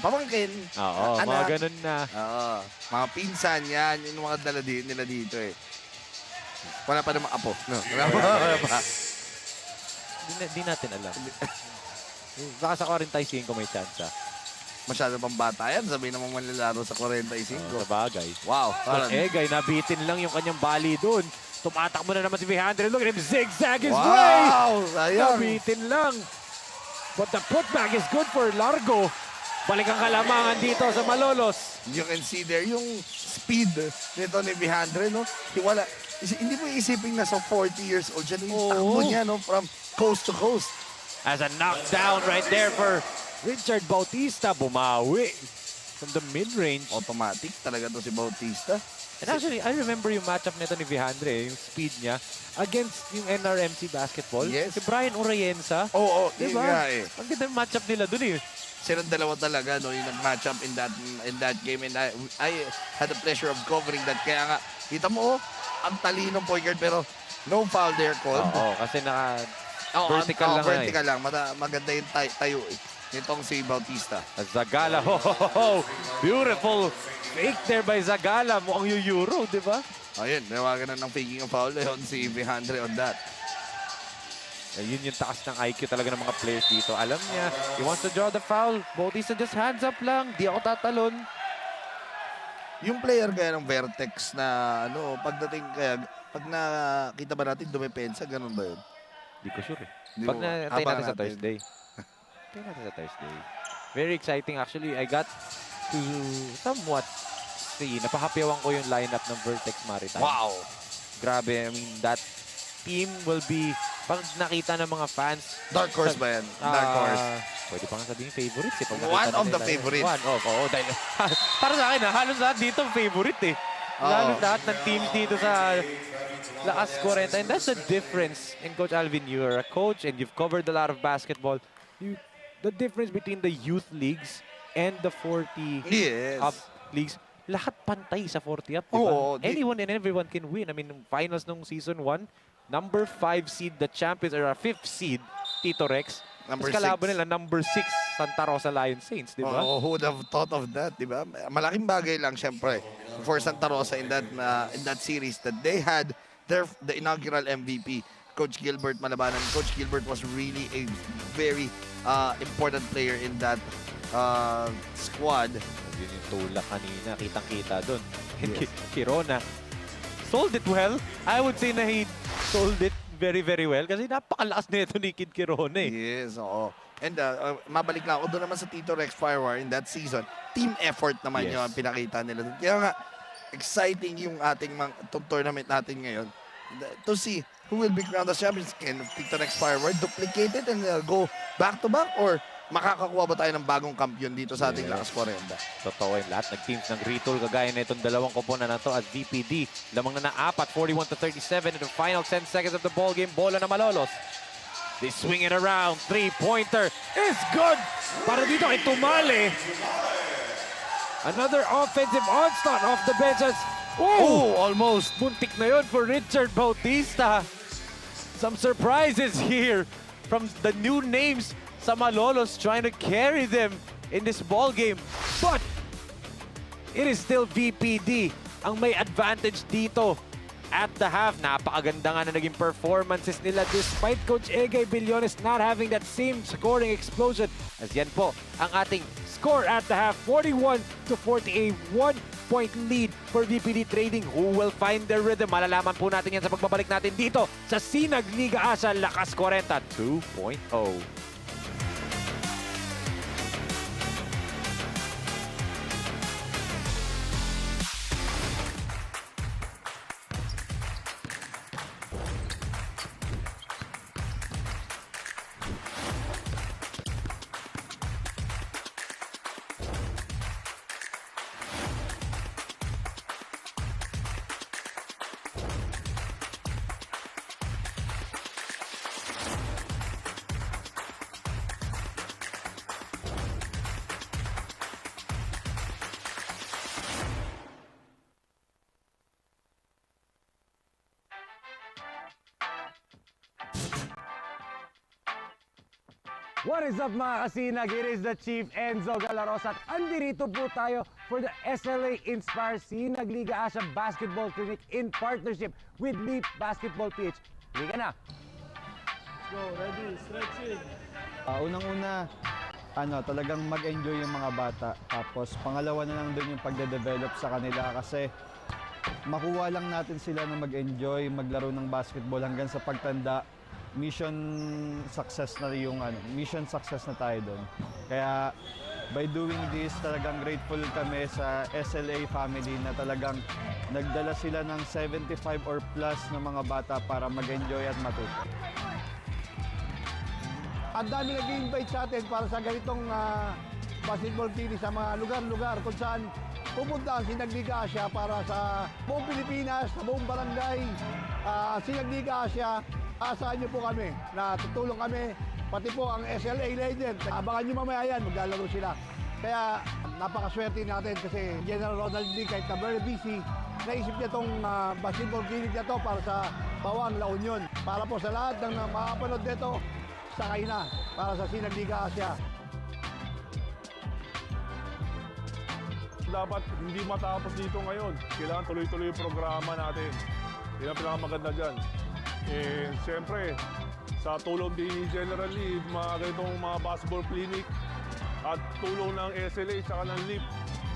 pamangkin. Oo, mga ganun na. Oo, mga pinsan yan, yung mga dala nila dito eh. Wala pa namang apo. No? Wala pa. Di natin alam. Baka sa 45 may chance. Masyado pang bata yan. Sabihin naman manlalaro sa 45. Sa bagay. Wow. Coach Egay, nabitin lang yung kanyang bali doon. Tumatakbo na naman si Vejandre. Look at him, zigzag his way! Wow! Sayang. Nabitin lang. But the putback is good for Largo. Balik ang kalamangan dito sa Malolos. You can see there yung speed nito ni Vihandre, no? Hindi mo iisipin na sa 40 years old siya, yung takbo niya, no? From coast to coast. As a knockdown right there for Richard Bautista. Bumawi from the mid-range. Automatic talaga to si Bautista. And actually, I remember yung matchup nito ni Vihandre, yung speed niya, against yung NRMC basketball. Yes. Si Brian Urayensa. Oo, Diba? yun nga eh. Ang ganda yung matchup nila dun eh. Silang dalawa talaga, no, yung nag-match up in that game, and I had the pleasure of covering that. Kaya nga, kita mo, ang talinong point guard, pero no foul there called. Oo, kasi vertical lang. Vertical lang. Maganda yung tayo eh. Nitong si Bautista. Zagala, beautiful fake there by Zagala. Mukhang yung Euro, di ba? Ayun, nawagan na ng faking of foul yun si Vihandre on that. Yun yung taas ng IQ talaga ng mga players dito. Alam niya, he wants to draw the foul. Bautista just hands up lang. Di ako tatalon. Yung player kaya ng Vertex na ano, pagdating kaya, pag nakita ba natin dumepensa, ganun ba yun? Di ko sure eh. Di Pag mo- natay abangan natin sa natin. Thursday. Natay natin sa Thursday. Very exciting actually. I got to somewhat see. Napahapyawan ko yung lineup ng Vertex Maritime. Wow! Grabe. I mean, that team will be, pag nakita ng mga fans, Dark horse ba yan? Dark horse. Pwede pa nga sabihin favorites eh. Pag One nakita of na the nila- favorites. One of, oo. Dahil, para sa akin, halos lahat dito favorite eh. Halos lahat ng teams dito sa Lakas 40. And that's the difference in Coach Alvin. You're a coach and you've covered a lot of basketball. The difference between the youth leagues and the 40 Yes. up leagues, lahat pantay sa 40 up, di ba? Oo, Anyone and everyone can win. I mean, finals nung season 1, number 5 seed, the champions, or a 5th seed, Tito Rex. Number Tapos kalaban 6. nila, number 6, Santa Rosa Lion Saints, di ba? Oh, who would have thought of that, di ba? Malaking bagay lang, syempre, for Santa Rosa in that series that they had the inaugural MVP, Coach Gilbert Malabanan. Coach Gilbert was really a very important player in that squad. Yun yung tulak kanina, kitang-kita doon. Kirona sold it well. I would say na he sold it very, very well kasi napakalakas nito ni Kid Kirona eh. Yes, oo. And mabalik lang ako doon naman sa Tito Rex Firewire in that season. Team effort naman Yes. yun ang pinakita nila doon. Kaya nga, exciting yung ating tournament natin ngayon to see who will be crowned as champions. Can Tito Rex Firewire duplicate it and go back-to-back, or makakakuha ba tayo ng bagong kampiyon dito sa ating Lakas 40? Totoo yung lahat. Nag-teams ng retool kagaya na itong dalawang koponan na to at VPD. Lamang na 4, 41-37 in the final 10 seconds of the ball game. Bola na Malolos. They swing it around. Three-pointer is good. Para dito kay Tumale. Another offensive onslaught off the benches. Oh, almost. Buntik na yun for Richard Bautista. Some surprises here from the new names sa Malolos trying to carry them in this ball game. But it is still VPD ang may advantage dito at the half. Napakaganda nga na naging performances nila despite Coach Egay Billones not having that same scoring explosion. As yan po ang ating score at the half. 41-48, 1-point lead for VPD Trading. Who will find their rhythm? Malalaman po natin yan sa pagbabalik natin dito sa SINAG Liga Asya Lakas 40 2.0. What is up mga kasinag? It is the Chief Enzo Galaros at andirito po tayo for the SLA Inspire Sinag Liga Asya Basketball Clinic in partnership with Leap Basketball PH. Liga na! Unang-una, talagang mag-enjoy yung mga bata. Tapos pangalawa na lang dun yung pagde-develop sa kanila kasi makuha lang natin sila na mag-enjoy, maglaro ng basketball hanggang sa pagtanda. Mission success na tayo doon. Kaya By doing this, talagang grateful kami sa SLA family na talagang nagdala sila ng 75 or plus na mga bata para mag-enjoy at matuto. Ang dami nag-invite sa atin para sa ganitong basketball team sa mga lugar-lugar kung saan pupunta ang SINAG Liga Asya para sa buong Pilipinas, sa buong barangay. SINAG Liga Asya, asahan niyo po kami na tutulong kami, pati po ang SLA Legend. Abangan niyo mamaya yan, maglalaro sila. Kaya napakaswerte natin kasi General Ronald Lee, kahit na very busy, naisip niya itong basketball clinic na to para sa Bawang, La Union. Para po sa lahat ng makapanood nito, sakay na para sa SINAG Liga Asya. Dapat hindi matapos dito ngayon. Kailangan tuloy-tuloy yung programa natin. Yan ang pinakamaganda dyan. Siyempre, sa tulong ni General Lee, mga ganitong mga basketball clinic at tulong ng SLA at ng LIP,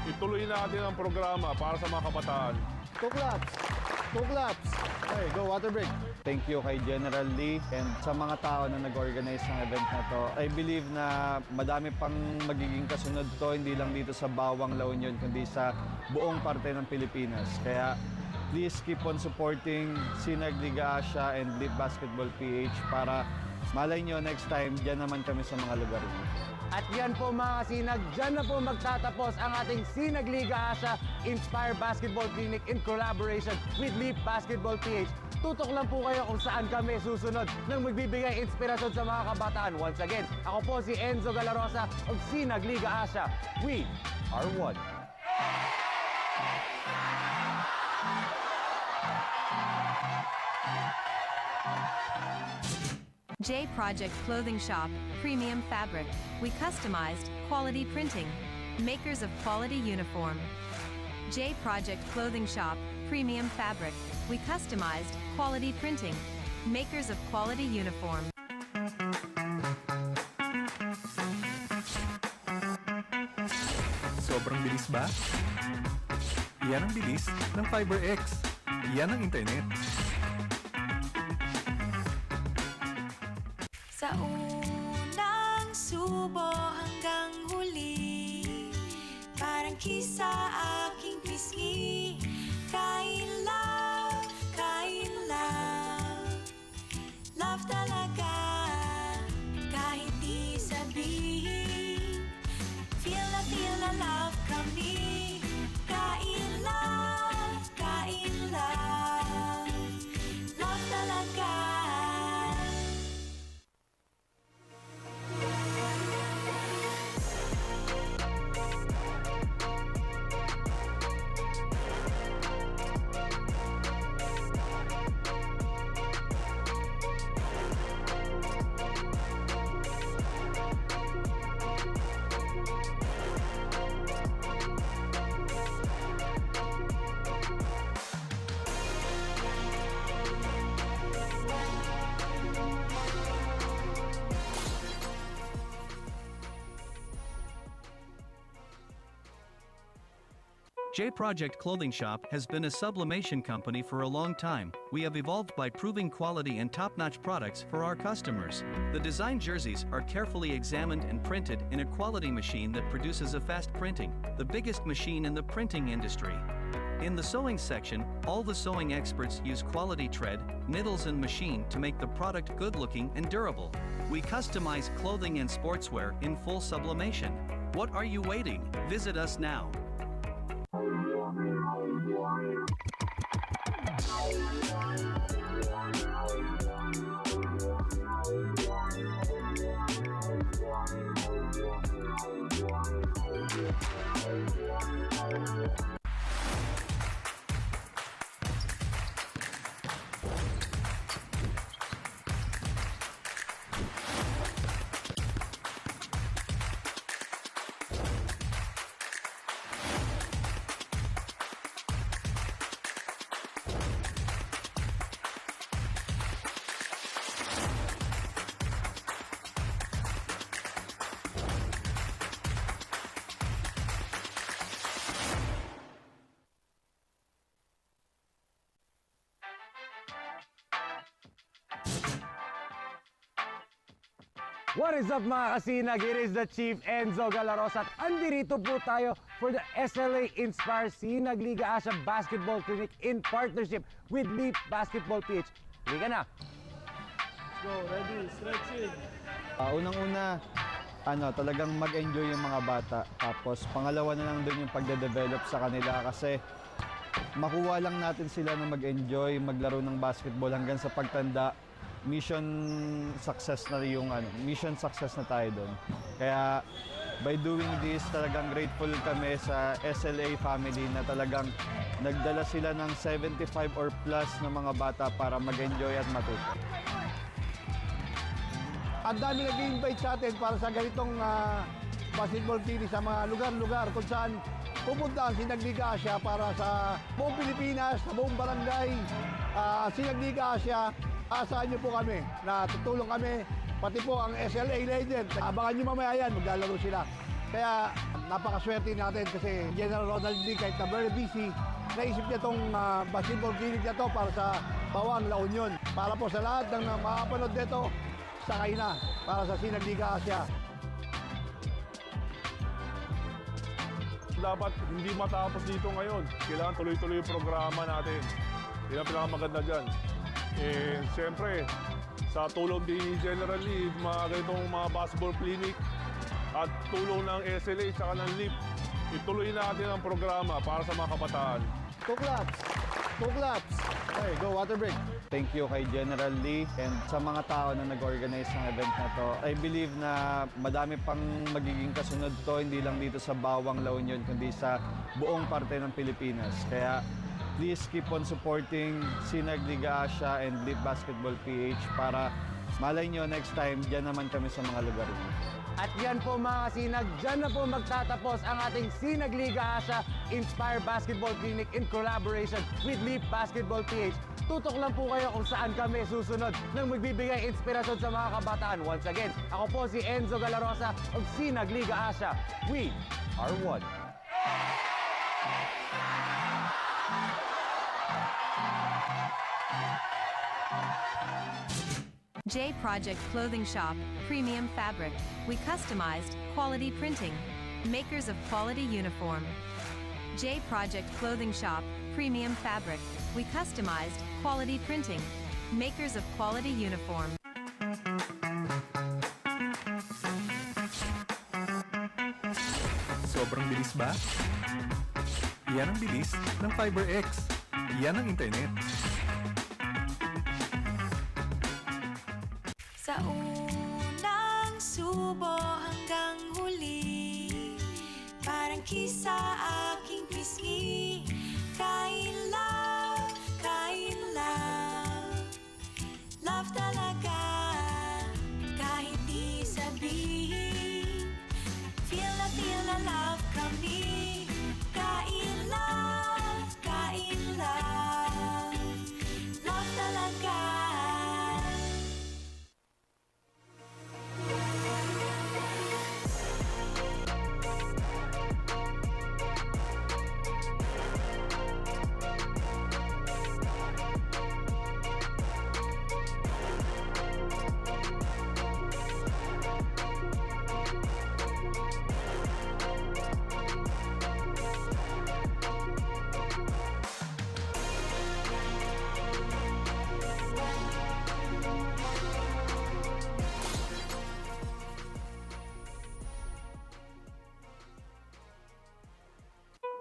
ituloy natin ang programa para sa mga kabataan. Two claps! Two claps! Okay, go water break. Thank you kay General Lee and sa mga tao na nag-organize ng event na to. I believe na madami pang magiging kasunod to, hindi lang dito sa Bawang, La Union, kundi sa buong parte ng Pilipinas. Kaya please keep on supporting SINAG Liga Asya and LIP Basketball PH para malay nyo next time, dyan naman kami sa mga lugar nyo. At yan po mga Sinag, dyan na po magtatapos ang ating SINAG Liga Asya Inspire Basketball Clinic in collaboration with LIP Basketball PH. Tutok lang po kayo kung saan kami susunod nang magbibigay inspirasyon sa mga kabataan. Once again, ako po si Enzo Galarosa of SINAG Liga Asya. We are one. J Project Clothing Shop, Premium Fabric. We customized, quality printing. Makers of quality uniform. J Project Clothing Shop, Premium Fabric. We customized, quality printing. Makers of quality uniform. Sobrang bilis ba? Yan ang bilis ng FiberX. Yan ang internet. Sa unang subo hanggang huli, parang kisa aking pisngi. Kain love, love talaga, kahit di sabihin. Feel na love kami. Kain love, love talaga. J Project Clothing Shop has been a sublimation company for a long time. We have evolved by proving quality and top-notch products for our customers. The design jerseys are carefully examined and printed in a quality machine that produces a fast printing, the biggest machine in the printing industry. In the sewing section, all the sewing experts use quality thread, needles and machine to make the product good-looking and durable. We customize clothing and sportswear in full sublimation. What are you waiting? Visit us now. What is up mga kasinag? It is the Chief Enzo Galaros at andirito po tayo for the SLA Inspire SINAG Liga Asya Basketball Clinic in partnership with Leap Basketball PH. Liga na! Let's go, ready, stretching. Unang-una, talagang mag-enjoy yung mga bata. Tapos pangalawa na lang din yung pagde-develop sa kanila kasi makuha lang natin sila na mag-enjoy, maglaro ng basketball hanggang sa pagtanda. Mission success na tayo doon. Kaya by doing this, talagang grateful kami sa SLA family na talagang nagdala sila ng 75 or plus na mga bata para mag-enjoy at matuto. Ang dami nag-invite sa atin para sa ganitong basketball clinic sa mga lugar-lugar kung saan pupunta ang SINAG Liga Asya para sa buong Pilipinas, sa buong barangay. SINAG Liga Asya, asahan niyo po kami na tutulong kami, pati po ang SLA Legend. Abangan niyo mamaya yan, maglalaro sila. Kaya napakaswerte natin kasi General Ronald Lee, kahit na very busy, naisip niya itong basketball clinic na to para sa Bawang, La Union. Para po sa lahat ng makapanood dito, sakay na para sa SINAG Liga Asya. Dapat hindi matapos dito ngayon. Kailangan tuloy-tuloy yung programa natin. Yan ang pinakamaganda dyan. Siyempre, sa tulong din ni General Lee, mga ganitong mga basketball clinic at tulong ng SLA at ng LEAP, ituloy natin ang programa para sa mga kabataan. Two claps! Two claps! Okay, go water break! Thank you kay General Lee and sa mga tao na nag-organize ng event na to. I believe na madami pang magiging kasunod to, hindi lang dito sa Bawang, La Union, kundi sa buong parte ng Pilipinas. Kaya please keep on supporting SINAG Liga Asya and Leap Basketball PH para malay nyo next time, dyan naman kami sa mga lugar niyo. At yan po mga kasinag, dyan na po magtatapos ang ating SINAG Liga Asya Inspire Basketball Clinic in collaboration with Leap Basketball PH. Tutok lang po kayo kung saan kami susunod nang magbibigay inspirasyon sa mga kabataan. Once again, ako po si Enzo Galarosa of SINAG Liga Asya. We are one. J Project Clothing Shop, Premium Fabric. We customized, quality printing. Makers of quality uniform. J Project Clothing Shop, Premium Fabric. We customized, quality printing. Makers of quality uniform. Sobrang bilis ba? Yan ang bilis ng FiberX. Yan ang internet. Sa unang subo hanggang huli, parang kisa aking pisngi. Kain love, love talaga. Kahit di sabihin, feel na love kami. Kain love, love talaga.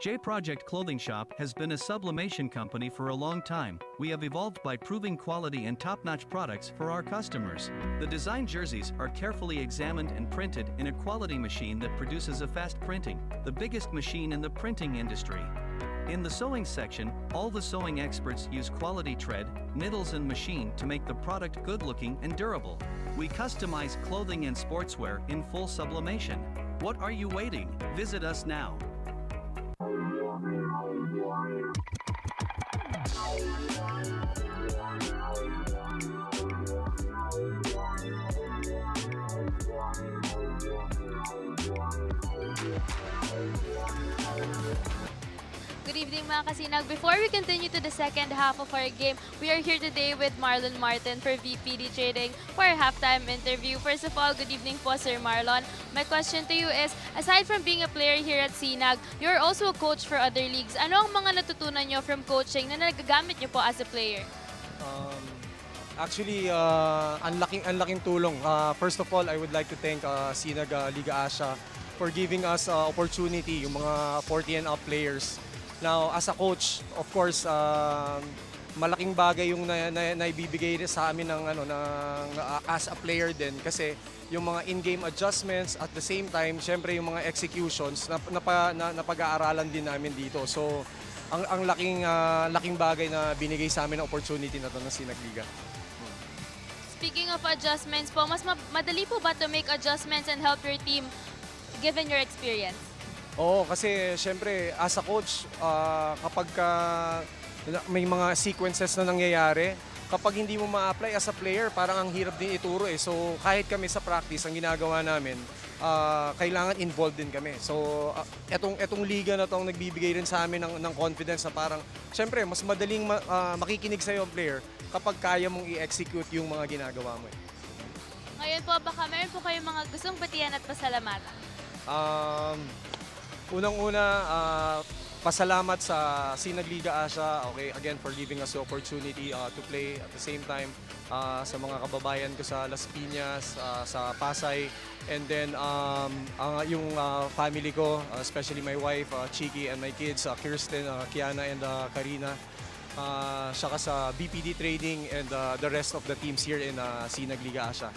J Project Clothing Shop has been a sublimation company for a long time. We have evolved by proving quality and top-notch products for our customers. The design jerseys are carefully examined and printed in a quality machine that produces a fast printing, the biggest machine in the printing industry. In the sewing section, all the sewing experts use quality thread, needles and machine to make the product good-looking and durable. We customize clothing and sportswear in full sublimation. What are you waiting? Visit us now. Good evening mga kasinag. Before we continue to the second half of our game, we are here today with Marlon Martin for VPD Trading for our halftime interview. First of all, good evening po, Sir Marlon. My question to you is, aside from being a player here at SINAG, you're also a coach for other leagues. Ano ang mga natutunan nyo from coaching na nagagamit nyo po as a player? Actually, ang laking tulong. First of all, I would like to thank SINAG Liga ASYA for giving us opportunity, yung mga 40 and up players. Now, as a coach, of course, malaking bagay yung naibibigay sa amin as a player din kasi yung mga in-game adjustments at the same time, syempre yung mga executions na pag-aaralan din namin dito. So, ang laking bagay na binigay sa amin ng opportunity na to ng SINAG Liga. Speaking of adjustments po, mas madali po ba to make adjustments and help your team given your experience? Oo, kasi syempre as a coach, kapag may mga sequences na nangyayari, kapag hindi mo ma-apply as a player, parang ang hirap din ituro eh. So kahit kami sa practice, ang ginagawa namin, kailangan involved din kami. So etong liga na to ang nagbibigay rin sa amin ng confidence na parang, syempre mas madaling makikinig sa'yo ang player kapag kaya mong i-execute yung mga ginagawa mo eh. Ngayon po, baka meron po kayong mga gustong batiyan at pasalamatan. Unang-una, pasalamat sa SINAG Liga ASYA, okay, again for giving us the opportunity to play at the same time sa mga kababayan ko sa Las Piñas, sa Pasay, and then yung family ko, especially my wife, Chiki, and my kids, Kirsten, Kiana, and Karina, saka sa VPD Trading and the rest of the teams here in SINAG Liga ASYA.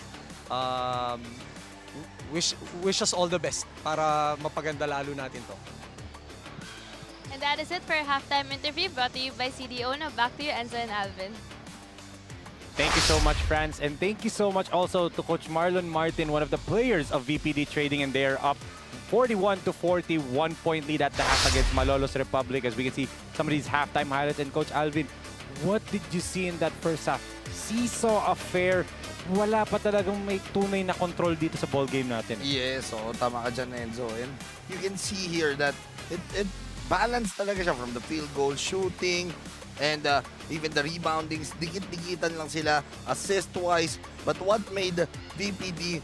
Wish us all the best para mapaganda lalo natin to. And that is it for our halftime interview brought to you by CDO. Now back to you, Enzo and Alvin. Thank you so much, Franz. And thank you so much also to Coach Marlon Martin, one of the players of VPD Trading, and they're up 41-40, 1-point lead at the half against Malolos Republic. As we can see some of these halftime highlights. And Coach Alvin, what did you see in that first half? Seesaw affair. Wala pa talagang may tunay na control dito sa ball game natin. Yes, so tama ka dyan, Enzo. And you can see here that it balanced talaga siya from the field goal shooting and even the reboundings. Dikit-dikitan lang sila assist-wise. But what made VPD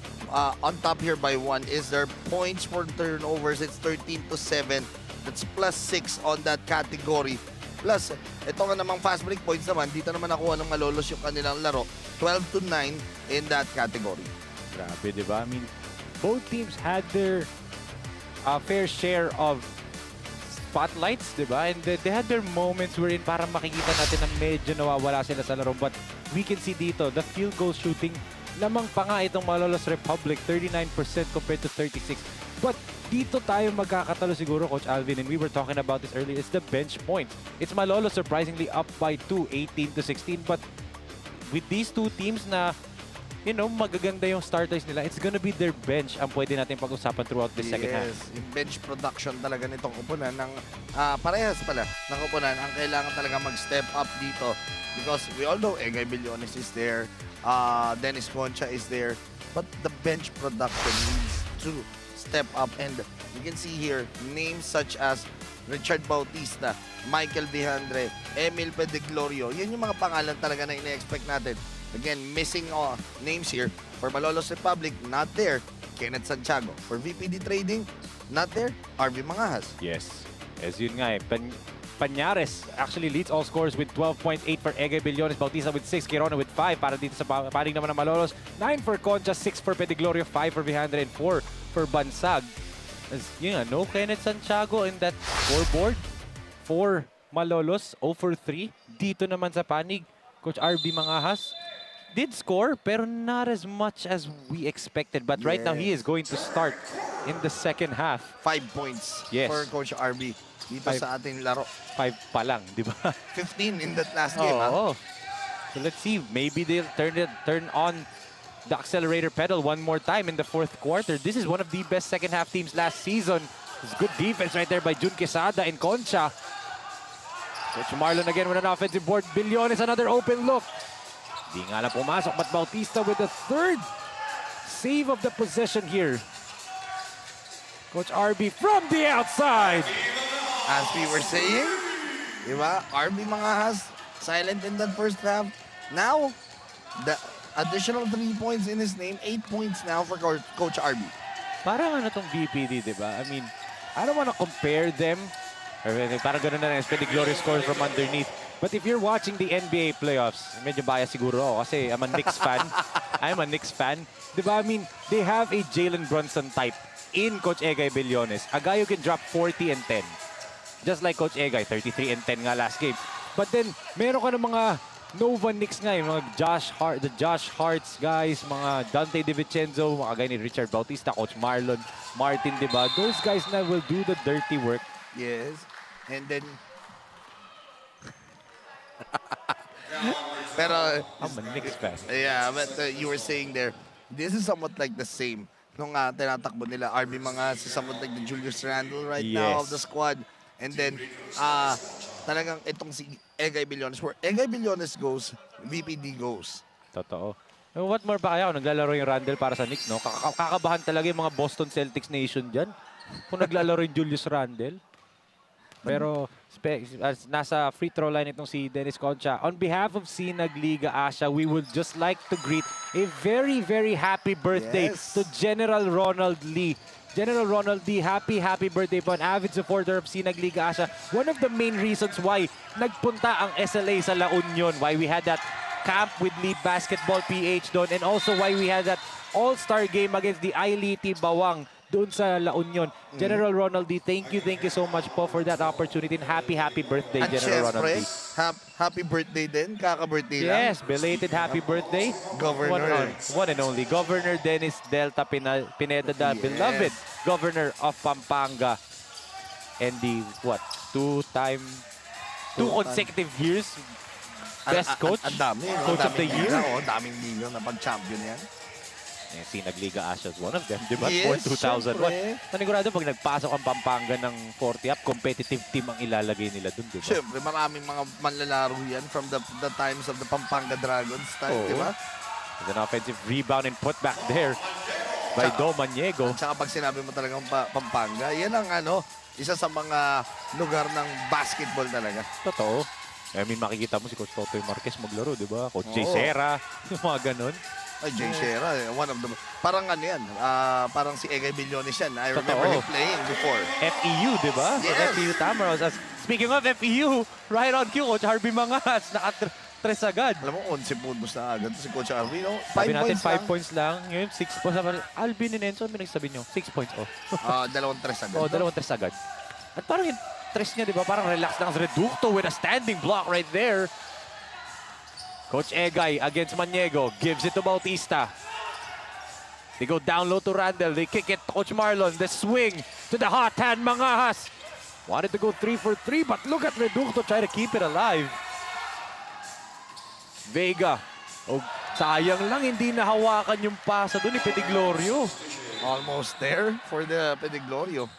on top here by 1 is their points for turnovers. It's 13-7. That's +6 on that category. Plus, ito nga namang fast break points naman, dito naman nakuha ng Malolos yung kanilang laro. 12-9 in that category. Grabe, di ba? I mean, both teams had their fair share of spotlights, di ba? And they had their moments wherein parang makikita natin na medyo nawawala sila sa laro. But we can see dito, the field goal shooting, lamang pa nga itong Malolos Republic, 39% compared to 36%. But dito tayo magkakatalo siguro, Coach Alvin, and we were talking about this earlier, it's the bench points. It's Malolos surprisingly up by 2, 18-16. But with these two teams na, you know, magaganda yung starters nila, it's gonna be their bench ang pwede natin pag-usapan throughout the second half. Yes, yung bench production talaga nitong kupunan ng parehas pala ng kupunan ang kailangan talaga mag-step up dito because we all know Egay Billones is there, Dennis Concha is there, but the bench production needs to step up, and you can see here names such as Richard Bautista, Michael Vihandre, Emil Pedeglorio. Yan yung mga pangalan talaga na ina-expect natin. Again, missing names here. For Malolos Republic, not there. Kenneth Santiago. For VPD Trading, not there. RV Mangahas. Yes. As yun nga eh. Pañares actually leads all scores with 12.8 for Egay Billones, Bautista with 6, Quirona with 5 para dito sa paring naman ng Malolos. 9 for Concha, 6 for Pedeglorio, 5 for Vihandre, and 4 for Bansag. As yun nga, no Kenneth Santiago in that scoreboard for Malolos, 0 for 3. Dito naman sa panig, Coach RB Mangahas did score, pero not as much as we expected. But right now, he is going to start in the second half. 5 points for Coach RB dito sa ating laro. 5 pa lang, di ba? 15 in that last game. Oh. So let's see, maybe they'll turn on the accelerator pedal one more time in the fourth quarter. This is one of the best second half teams last season. It's good defense right there by Jun Quesada and Concha. Coach Marlon again with an offensive board. Billones, another open look. Di nga lang pumasok, but Bautista with the third save of the possession here. Coach RB from the outside. As we were saying, Diba? RB Mangahas, silent in that first half. Now, the additional 3 points in his name, 8 points now for Coach RB. Parang ano tong VPD, di ba? I mean, I don't want to compare them. Parang ganun na rin, Glorious scores from underneath. But if you're watching the NBA playoffs, medyo bias siguro ako kasi I'm a Knicks fan. I'm a Knicks fan. Di ba? I mean, they have a Jalen Brunson type in Coach Egay Billones. A guy who can drop 40 and 10. Just like Coach Egay, 33 and 10 nga last game. But then, meron ka ng mga Nova Knicks nga, yung mga the Josh Harts guys, mga Dante DiVincenzo, mga guy ni Richard Bautista, Coach Marlon Martin, di ba? Those guys na will do the dirty work. Yes. And then... Pero... I'm a Knicks fan. Yeah, but you were saying there, this is somewhat like the same. Nung tinatakbo nila, RB mga somewhat like the Julius Randle right now of the squad. And then, talagang itong si Egay Billones, where Egay Billones goes, VPD goes. Totoo. What more pa kaya kung naglalaro yung Randle para sa Knicks, no? Kakabahan talaga yung mga Boston Celtics Nation dyan. Kung naglalaro yung Julius Randle. Pero nasa free throw line itong si Dennis Concha. On behalf of SINAG Liga Asya, we would just like to greet a very, very happy birthday to General Ronald Lee. General Ronald Lee, happy birthday po. An avid supporter of SINAG Liga Asya. One of the main reasons why nagpunta ang SLA sa La Union, why we had that camp with Leap Basketball PH doon, and also why we had that all-star game against the Ailiti Bawang doon sa La Union. General Ronald D, thank you so much po for that opportunity, and happy birthday, at General Ronald D. Happy birthday din, kaka-birthday lang. Yes, belated happy birthday. Governor. One and only, Governor Dennis Delta Pineda, the beloved Governor of Pampanga. And the, two consecutive years best coach, coach of the year. Daming liga na pag-champion yan. SINAG Liga Asya is one of them, di ba? Yes, 2001. Panigurado, pag nagpasok ang Pampanga ng 40 up, competitive team ang ilalagay nila dun, di ba? Siyempre, maraming mga manlalaro yan from the times of the Pampanga Dragons time, di ba? There's an offensive rebound and put back there by Do Maniego. At saka pag sinabi mo talagang Pampanga, yan ang isa sa mga lugar ng basketball talaga. Totoo. I mean, makikita mo si Coach Totoy Marquez maglaro, di ba? Coach Jay Serra, yung mga ganun. Ay, Jay Serra, one of the... Parang yan, parang si Egay Billones yan. I remember him playing before. FEU, di ba? Yes. FEU Tamaros. Speaking of FEU, right on cue, Coach Harvey Mangas, naka-tres agad. Alam mo, 11 puntos na agad si Coach Harvey, no? 5 natin, 5 points lang. Ngayon, 6 points. Alvin and Enzo, may nagsabi nyo, 6 points, dalawang tres agad. Dalawang tres agad. At parang yung tres niya, di ba? Parang relax lang sa Reducto with a standing block right there. Coach Egay against Maniego, gives it to Bautista. They go down low to Randall, they kick it to Coach Marlon, the swing to the hot hand, Mangahas. Wanted to go 3 for 3, but look at Reducto try to keep it alive. Vega, sayang lang hindi nahawakan yung pasa doon ni Pediglorio. Almost there for the Pediglorio.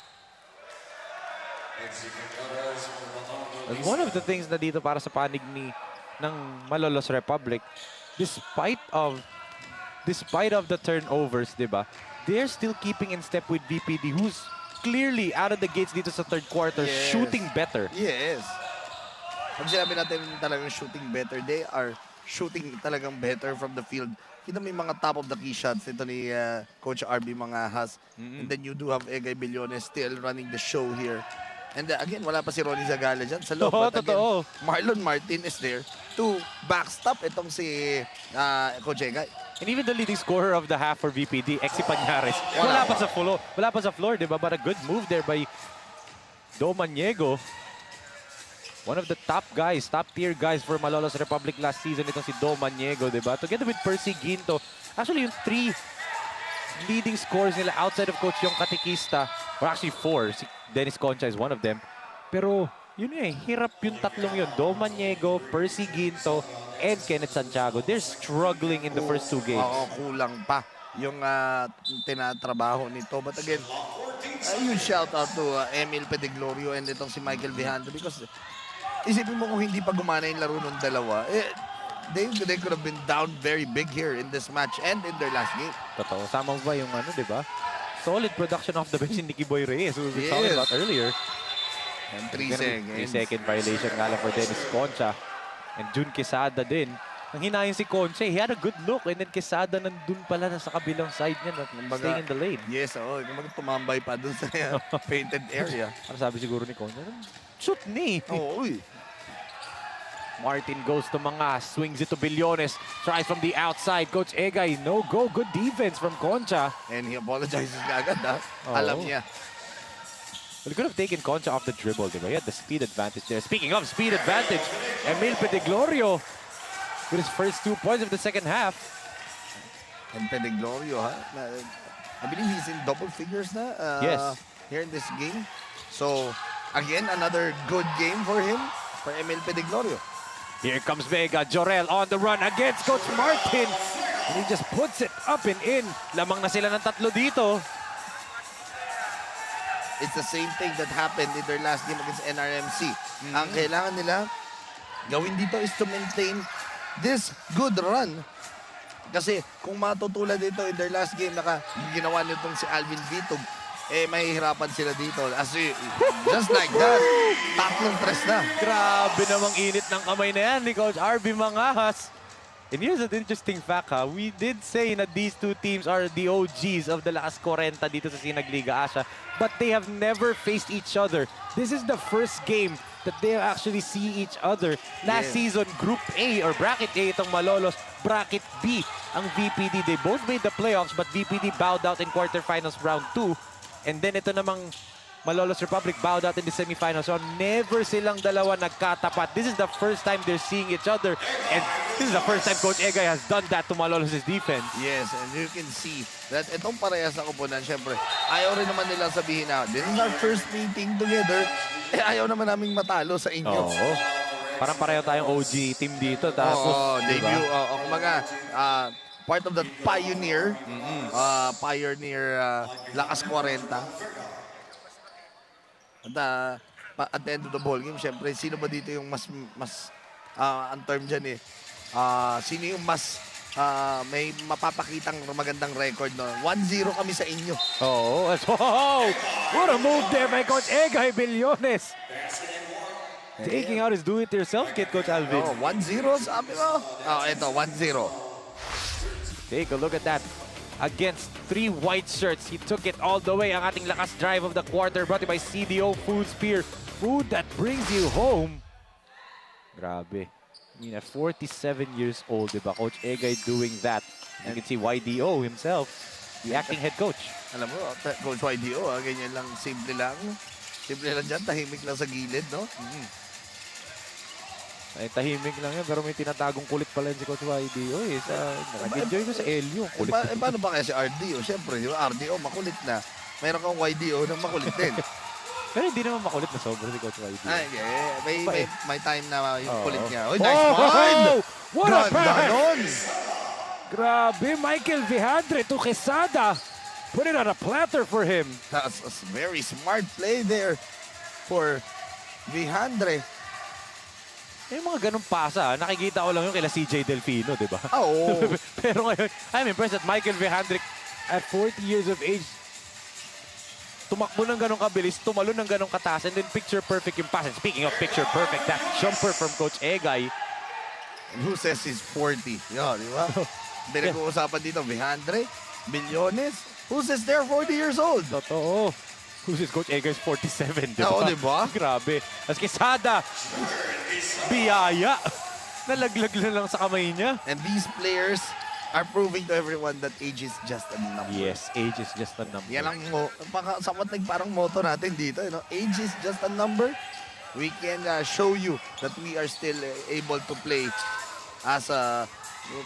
And one of the things na dito para sa panig ng Malolos Republic, despite of the turnovers, diba, they're still keeping in step with VPD, who's clearly out of the gates dito sa third quarter, shooting better. Yes. Pag sinabi natin talagang shooting better, they are shooting talagang better from the field. Kita may mga top of the key shots nito ni Coach RB Mangahas. And then you do have Egay Billones still running the show here. And again, wala pa si Ronnie Zagala dyan sa loob. But again, Marlon Martin is there to backstop itong si Coach Egay. And even the leading scorer of the half for VPD, Exi Pañares, wala pa sa floor, diba? But a good move there by Do Maniego. One of the top tier guys for Malolos Republic last season, itong si Do Maniego, diba? Together with Percy Ginto. Actually, yung 3 leading scores nila outside of Coach Yung Katikista, or actually 4. Si Dennis Concha is one of them. Pero, yun hirap yung tatlong yun. Do Maniego, Percy Ginto, and Kenneth Santiago. They're struggling in the first 2 games. Oo, kulang pa yung tinatrabaho nito. But again, huge shout out to Emil Pediglorio and itong si Michael Vihando, because isipin mo kung hindi pa gumana yung laro ng dalawa, they could have been down very big here in this match and in their last game. Totoo. Sama mo ba yung diba? Solid production off the bench ni Nicky Boy Reyes, who we were talking about earlier. And 3 3 seconds. second violation nga lang for Dennis Concha. And Jun Quesada din. Nang hinayin si Concha, he had a good look. And then Quesada nandun pala na sa kabilang side niya, staying in the lane. Yes, tumambay pa dun sa painted area. Ano sabi siguro ni Concha? Shoot ni! Oo, Martin goes to mga, swings it to Billones, tries from the outside. Coach Egay, no go, good defense from Concha. And he apologizes agad, ha? Alam niya. Well, he could have taken Concha off the dribble, diba? He had the speed advantage there. Speaking of speed advantage, Emil Pedeglorio with his first 2 points of the second half. And Pedeglorio, ha? I believe he's in double figures na yes. Here in this game. So, again, another good game for him, for Emil Pedeglorio. Here comes Vega, Jorel on the run against Coach Martin. And he just puts it up and in. Lamang na sila ng 3 dito. It's the same thing that happened in their last game against NRMC. Ang kailangan nila gawin dito is to maintain this good run. Kasi kung matutulad dito in their last game, ginawa nitong si Alvin Vitug, mahihirapan sila dito. Just like that, 3 tres na. Grabe namang init ng kamay na yan ni Coach RB Mangahas. And here's an interesting fact, ha. We did say that these 2 teams are the OGs of the LakasKwarenta dito sa SINAG Liga Asya, but they have never faced each other. This is the first game that they actually see each other. Last season, Group A or Bracket A itong Malolos, Bracket B ang VPD. They both made the playoffs, but VPD bowed out in quarterfinals round 2. And then ito namang Malolos Republic bowed out in the semifinals. So never silang dalawa nagkatapat. This is the first time they're seeing each other. And this is the first time Coach Egay has done that to Malolos' defense. Yes, and you can see that itong parehas na koponan, syempre, ayaw rin naman nilang sabihin na, this is our first meeting together. Ayaw naman naming matalo sa inyo. Oo. Parang pareho tayong OG team dito. Tapos, debut. Kumaga, part of the pioneer, LakasKwarenta. At the end of the ball game, syempre, sino ba dito yung mas ang term dyan sino yung mas may mapapakitang magandang record, no? 1-0 kami sa inyo. Oh, what a move there by Coach Egay Billones. Taking out his do-it-yourself kit, Coach Alvin. 1-0, sabi mo. Ito, 1-0. Take a look at that. Against 3 white shirts, he took it all the way. Ang ating lakas drive of the quarter brought to you by CDO Food Spear. Food that brings you home. Grabe. I mean, at 47 years old, diba? Coach Egay doing that. You can see YDO himself, the acting head coach. Alam mo, Coach YDO, ganyan lang, simple lang. Simple lang dyan, tahimik lang sa gilid, no? Ay, tahimik lang yan, pero may tinatagong kulit pala si Coach YDO. Nag-enjoy ko sa LU. Kulit. Paano ba kaya si RDO? Siyempre, di ba? RDO, makulit na. Mayroon kang YDO na makulit din. Pero hindi naman makulit na sobrang si Coach YDO. May time na yung kulit niya. Oh, nice find! What a pass! Grabe, Michael Vihadre to Quesada. Put it on a platter for him. That's a very smart play there for Vihadre. Yung mga ganong pasa, nakikita ko lang yung kila CJ Delfino, di ba? Oo. Pero ngayon, I'm impressed that Michael Vihadre, at 40 years of age, tumakbo ng ganong kabilis, tumalo ng ganong kataas, and then picture-perfect yung pass. And speaking of picture-perfect, that jumper from Coach Egay. And who says he's 40? Yo, di ba? Pinag-uusapan dito, Vihadre, Billones. Who says they're 40 years old? Totoo. Who says Coach Egay is 47, di ba? Oo, di ba? Grabe. As Quesada, biyaya. Nalaglag na lang sa kamay niya. And these players are proving to everyone that age is just a number. Yes, age is just a number. Yan ang somewhat parang motto natin dito. No? Age is just a number. We can show you that we are still able to play as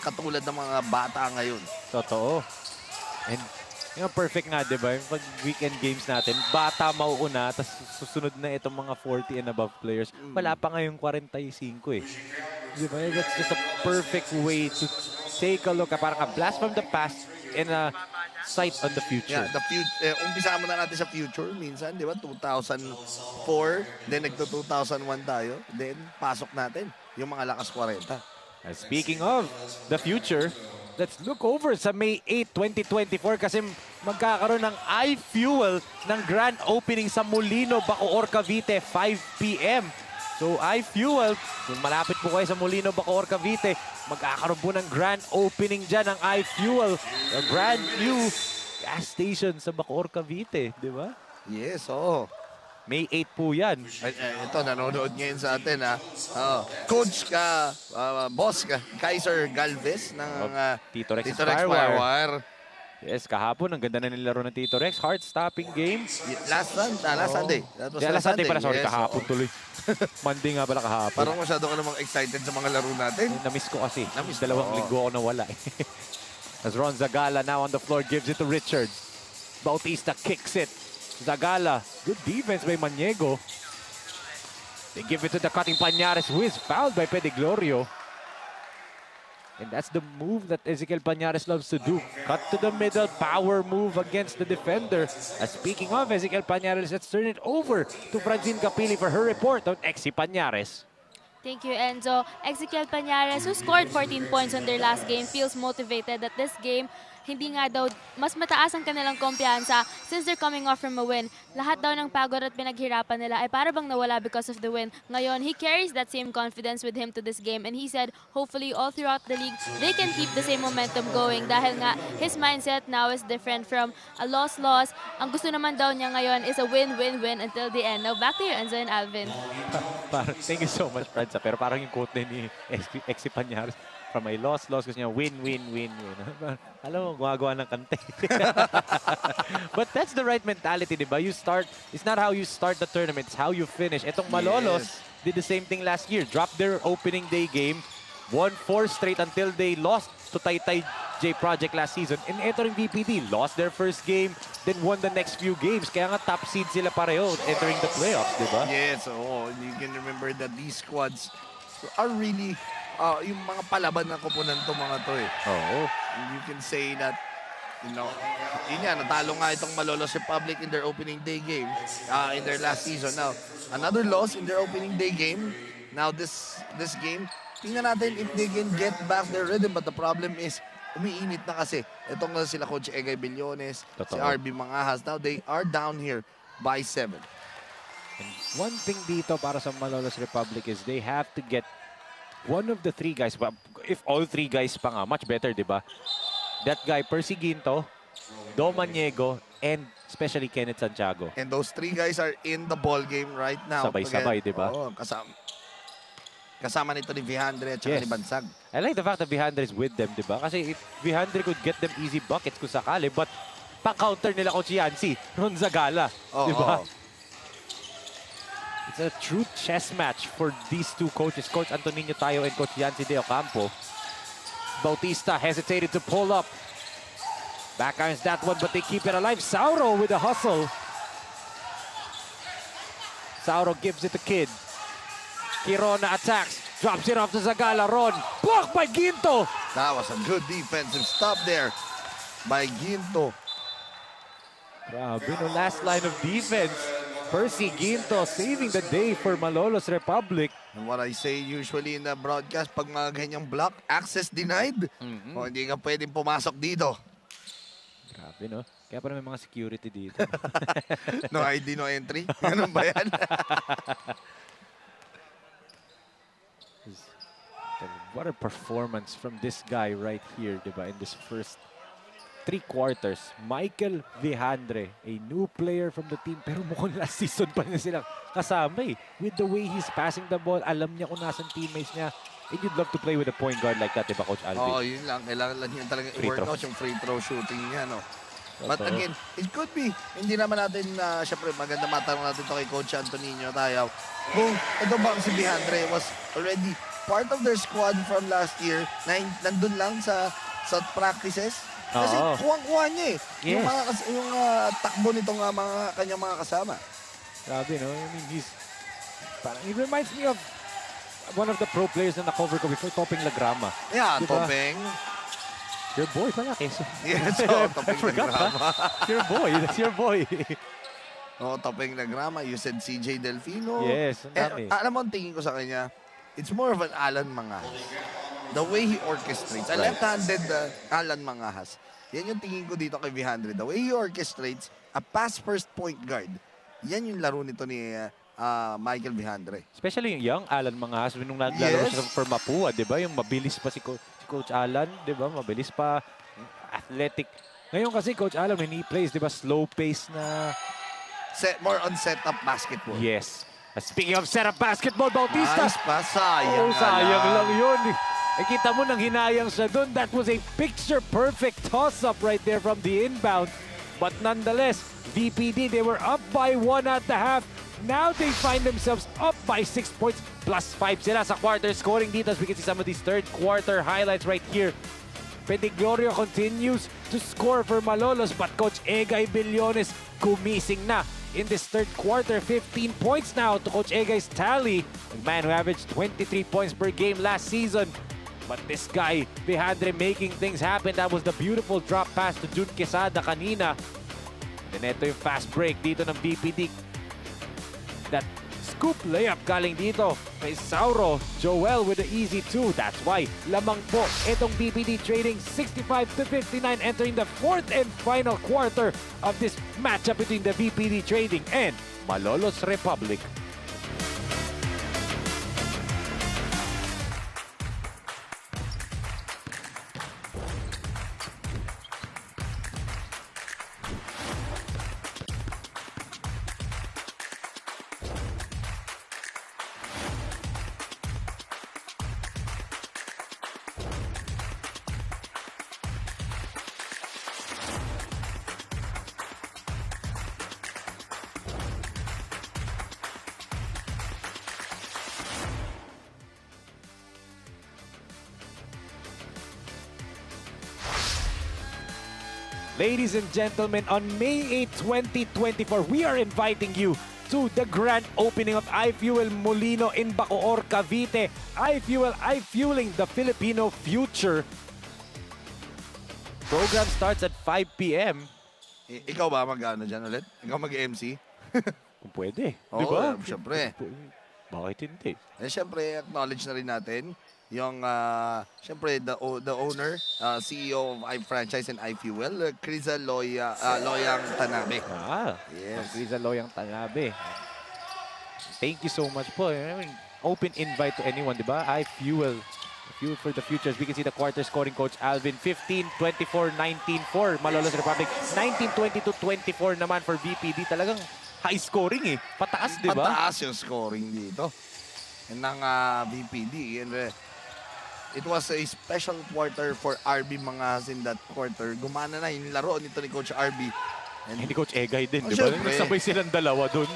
katulad ng mga bata ngayon. Totoo. And yung perfect nga, di ba? Yung pag weekend games natin, bata mauuna, tapos susunod na itong mga 40 and above players. Wala pa ngayong 45 eh. Di ba? That's just a perfect way to take a look. Parang a blast from the past and a sight on the future. Yeah, the future. Umpisa muna natin sa future minsan, di ba? 2004, then nagto-2001 tayo, then pasok natin yung mga LakasKwarenta. Speaking of the future, let's look over sa May 8, 2024 kasi magkakaroon ng iFuel ng grand opening sa Molino, Bacoor, Cavite, 5 p.m. So iFuel, kung malapit po kayo sa Molino, Bacoor, Cavite, magkakaroon po ng grand opening dyan ng iFuel, a brand new gas station sa Bacoor, Cavite, di ba? Yes, oo. May 8 po yan. Ito, nanonood ngayon sa atin, ha? Coach ka, boss ka, Kaiser Galvez ng Tito Rex Firewire. Firewire. Yes, kahapon, ang ganda na nilaro ng Tito Rex. Heart-stopping game. Last Sunday. That was last Sunday pala, sorry, yes, kahapon tuloy. Monday nga pala kahapon. Parang masyado ka namang excited sa mga laro natin. Na-miss ko kasi. Dalawang linggo ako nawala. As Ron Zagala now on the floor, gives it to Richards. Bautista kicks it. Zagala, good defense by Maniego. They give it to the cutting Pañares, who is fouled by Pediglorio. And that's the move that Ezequiel Pañares loves to do. Cut to the middle, power move against the defender. Speaking of Ezequiel Pañares, let's turn it over to Francine Capili for her report on Exi Pañares. Thank you, Enzo. Ezequiel Pañares, who scored 14 points on their last game, feels motivated that this game, hindi nga daw, mas mataas ang kanilang kumpiyansa since they're coming off from a win. Lahat daw ng pagod at pinaghirapan nila ay para bang nawala because of the win. Ngayon, he carries that same confidence with him to this game and he said, hopefully all throughout the league, they can keep the same momentum going dahil nga his mindset now is different from a loss-loss. Ang gusto naman daw niya ngayon is a win-win-win until the end. Now, back to you, Enzo and Alvin. Thank you so much, Franza. Pero parang yung quote ni Exi Pañares, from a loss, gusto niya win. Alam mo, gumagawa ng kante. But that's the right mentality, di ba? It's not how you start the tournament, it's how you finish. Etong Malolos did the same thing last year. Dropped their opening day game, won 4 straight until they lost to Taytay J Project last season. And eto rin VPD, lost their first game, then won the next few games. Kaya nga top seed sila pareho entering the playoffs, di ba? Yes, you can remember that these squads are really yung mga palaban na koponan to mga to eh. You can say that, you know, yun yan, natalo nga itong Malolos Republic in their opening day game in their last season. Now, another loss in their opening day game. Now, this game, tingnan natin if they can get back their rhythm. But the problem is, umiinit na kasi. Itong sila Coach Egay Billones, si RB Mangahas. Now, they are down here by 7. And one thing dito para sa Malolos Republic is they have to get one of the 3 guys, if all 3 guys pa nga, much better, di ba? That guy, Percy Ginto, Do Maniego, and especially Kenneth Santiago. And those 3 guys are in the ball game right now. Sabay-sabay, di ba? Kasama nito ni Vihandre at saka ni Bansag. I like the fact that Vihandre is with them, di ba? Kasi if Vihandre could get them easy buckets kung sakali, but pa-counter nila Coach Yancy, Ron Zagala, di ba? It's a true chess match for these 2 coaches, Coach Antonino Tayo and Coach Yancy De Ocampo. Bautista hesitated to pull up. Backhands that one, but they keep it alive. Sauro with a hustle. Sauro gives it to Kid. Kirona attacks, drops it off to Zagala. Ron, blocked by Ginto. That was a good defensive stop there by Ginto. Grabe, no last line of defense. Percy Ginto saving the day for Malolos Republic. And what I say usually in the broadcast, pag mga ganyang block, access denied. O hindi ka pwedeng pumasok dito. Grabe, no? Kaya pa naman mga security dito. No ID, no entry. Ganun ba yan? What a performance from this guy right here, diba? In this first 3 quarters. Michael Vihandre, a new player from the team, pero mukhang last season pa niya sila kasama eh. With the way he's passing the ball, alam niya kung nasan teammates niya. And you'd love to play with a point guard like that, diba, Coach Alvin? Yun lang. Kailangan lang yun talaga i-work out yung free throw shooting niya, no? But again, it could be. Hindi naman natin, syempre, maganda matanong natin ito kay Coach Antonino Tayaw. Kung ito ba si Vihandre was already part of their squad from last year, na nandun lang sa practices. Kasi kuwang-kuha niya eh. Yes. Yung takbo nitong mga kanyang mga kasama. Grabe, no? I mean, he reminds me of one of the pro players na na-cover ko before, Topeng Lagrama. Yeah, diba? Topeng. Your boy pala, Keso. Yes, I forgot, ha? Your boy, that's your boy. Topeng Lagrama, you said CJ Delfino. Yes, alam mo, ang tingin ko sa kanya, it's more of an Alan Mangahas. The way he orchestrates. A left-handed Alan Mangahas. Yan yung tingin ko dito kay V100. The way he orchestrates a pass-first point guard, yan yung laro nito ni Michael V100. Especially yung young Alan Mangas, nung naglalaro siya for Mapua, di ba? Yung mabilis pa si Coach Alan, di ba? Mabilis pa, athletic. Ngayon kasi Coach Alan, when he plays, di ba, slow pace na... More on setup basketball. Yes. Speaking of setup basketball, Bautista. Nice pa, sayang. Sayang lang yun. Kita mo nang hinayang siya doon. That was a picture-perfect toss-up right there from the inbound. But nonetheless, VPD, they were up by 1 at the half. Now they find themselves up by 6 points. +5 sila sa quarter scoring dito. As we can see some of these third quarter highlights right here. Pediglorio continues to score for Malolos, but Coach Egay Billones gumising na in this third quarter. 15 points now to Coach Egay's tally. The man who averaged 23 points per game last season. But this guy, Behandre, making things happen. That was the beautiful drop pass to Jun Quesada kanina. Then ito yung fast break dito ng VPD. That scoop layup galing dito kay Sauro. Joel with the easy 2. That's why lamang po itong VPD Trading 65-59 entering the fourth and final quarter of this matchup between the VPD Trading and Malolos Republic. Ladies and gentlemen, on May 8, 2024, we are inviting you to the grand opening of iFuel Molino in Bacoor, Cavite. iFuel, iFueling the Filipino future. Program starts at 5 p.m. Ikaw ba mag-ano dyan ulit? Ikaw mag-MC? Kung pwede. Oo, diba? Siyempre. Bakit hindi? Siyempre, acknowledge na rin natin yung, siyempre, the owner, CEO of iFranchise and iFuel, Criza Loyang Tanabe. Yes. Criza Loyang Tanabe. Thank you so much po. I mean, open invite to anyone, di ba? iFuel. Fuel for the future. As we can see the quarter scoring coach Alvin. 15-24, 19-4. Malolos Republic. 19-22-24 naman for VPD. Talagang high scoring eh. Pataas, di ba? Pataas yung scoring dito ng VPD. And it was a special quarter for RB Mangas in that quarter. Gumana na yung laro nito ni Coach RB. And hindi Coach Egay din, di ba? Sabay silang dalawa dun.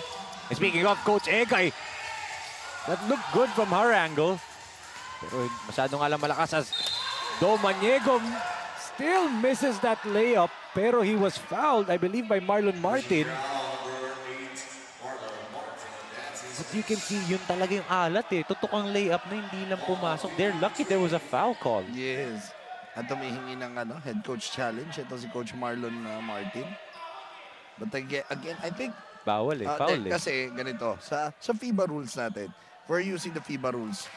And speaking of Coach Egay, that looked good from her angle. Pero masyadong alam malakas as Domaniego still misses that layup. Pero he was fouled, I believe, by Marlon Martin. But you can see, yun talaga yung alat eh. Tutok ang layup na hindi lang pumasok. They're lucky there was a foul call. Yes. At tumihingi ng head coach challenge. Ito si Coach Marlon Martin. But again, I think... Bawal eh, foul eh. Kasi ganito, sa FIBA rules natin, we're using the FIBA rules.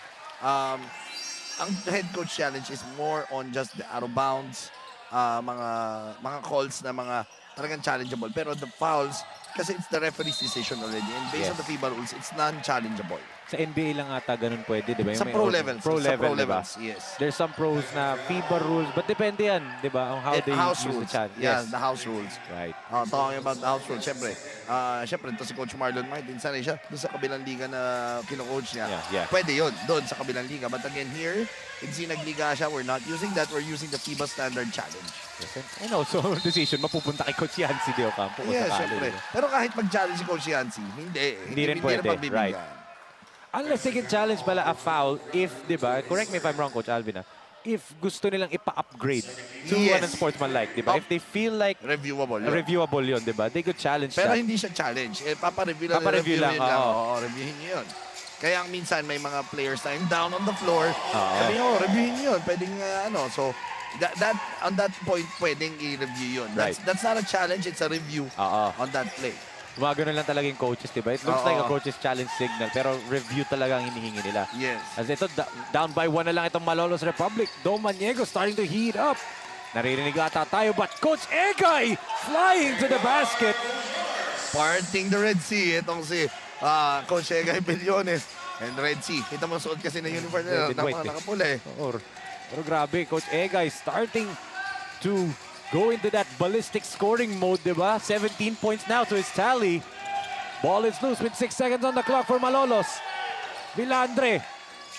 Ang head coach challenge is more on just the out of bounds, mga calls na mga talagang challengeable. Pero the fouls, kasi it's the referee's decision already. And based on the FIBA rules, it's non-challengeable. Sa NBA lang ata ganun pwede, di ba? Sa pro levels. Pro level, levels, diba? yes. There's some pros na FIBA rules, but depende yan, di ba? On how they house use rules. the challenge. Yeah, the house rules. Right. Talking about the house rules, syempre ito si Coach Marlon Martin, sanay siya doon sa kabilang liga na kino-coach niya. Yeah. Pwede yun, doon sa kabilang liga. But again, here, in SINAG Liga ASYA, we're not using that. We're using the FIBA standard challenge. And also, decision, mapupunta kay Coach Yancy de Ocampo. Yes, syempre. Pero kahit mag-challenge si Coach Yancy, hindi rin pwede. Right. Unless they can challenge pala a foul if, di ba, correct me if I'm wrong, Coach Alvin, if gusto nilang ipa-upgrade to an sportsman-like, di ba? If they feel like reviewable yun, di ba? They could challenge Pero that. hindi siya challenge. Papareview lang. Oo, reviewin nyo yun. Kaya ang minsan may mga players na yung down on the floor. Sabi nyo, reviewin nyo yun. Pwedeng so that on that point, pwedeng i-review yun. That's not a challenge, it's a review on that play. Gumagano lang talaga yung coaches, diba? It looks like a coach's challenge signal, pero review talaga ang hinihingi nila. Yes. As ito, down by 1 na lang itong Malolos Republic. Domaniego starting to heat up. Naririnig ata tayo, but Coach Egay flying to the basket. Parting the Red Sea. Itong si Coach Egay Billones and Red Sea. Kita mo suot kasi ng uniform nila. Nakapula eh. Pero grabe, Coach Egay starting to go into that ballistic scoring mode, diba? 17 points now to his tally. Ball is loose with 6 seconds on the clock for Malolos. Vilandre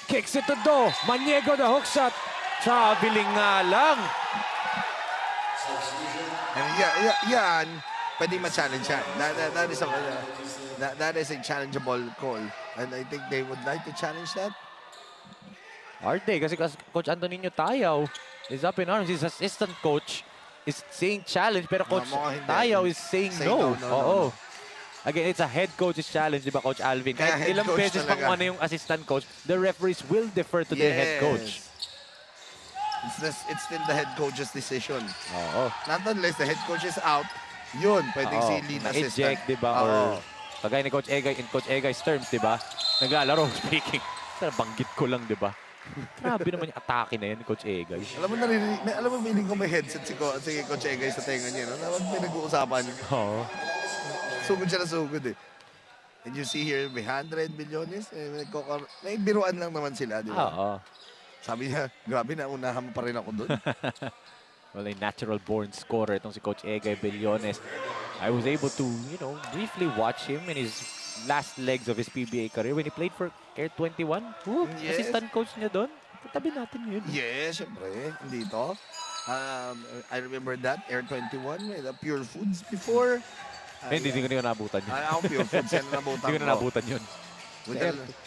kicks it to Do. Maniego the hook shot. Traveling nga lang. And yan, pwede ma-challenge yan. That is a challengeable call. And I think they would like to challenge that. Are they? Kasi Coach Antonino Tayaw is up in arms. His assistant coach is saying challenge, pero Coach Tayaw is saying no. Oo. Again, it's a head coach's challenge, di ba, Coach Alvin? Kahit ilang beses pang ano yung assistant coach, the referees will defer to their head coach. It's still the head coach's decision. Oo. Not unless the head coach is out, yun, pwedeng si lead assistant. Eject, di ba? Or kagaya ni Coach Egay, in Coach Egay's terms, di ba? Naglalaro, speaking. Banggit ko lang, di ba? Grabe naman yung atake na yan ni Coach Egay. Alam mo, feeling ko may headset si Coach Egay sa tenga niya. No? Pinag-uusapan. Oo. Sugod siya na sugod eh. And you see here, may 100 milyones. May biruan lang naman sila, di ba? Oo. Sabi niya, grabe na, unahan mo pa rin ako doon. Well, a natural-born scorer itong si Coach Egay Billones. I was able to, briefly watch him in his last legs of his PBA career when he played for Air 21. Yes. Assistant coach niya doon. Katabi natin yun. Yes, syempre. Dito. I remember that, Air 21, with Pure Foods before. Hindi ko na nabutan yun. Ako Pure Foods, yan nabutan ko. Hindi ko na nabutan yun.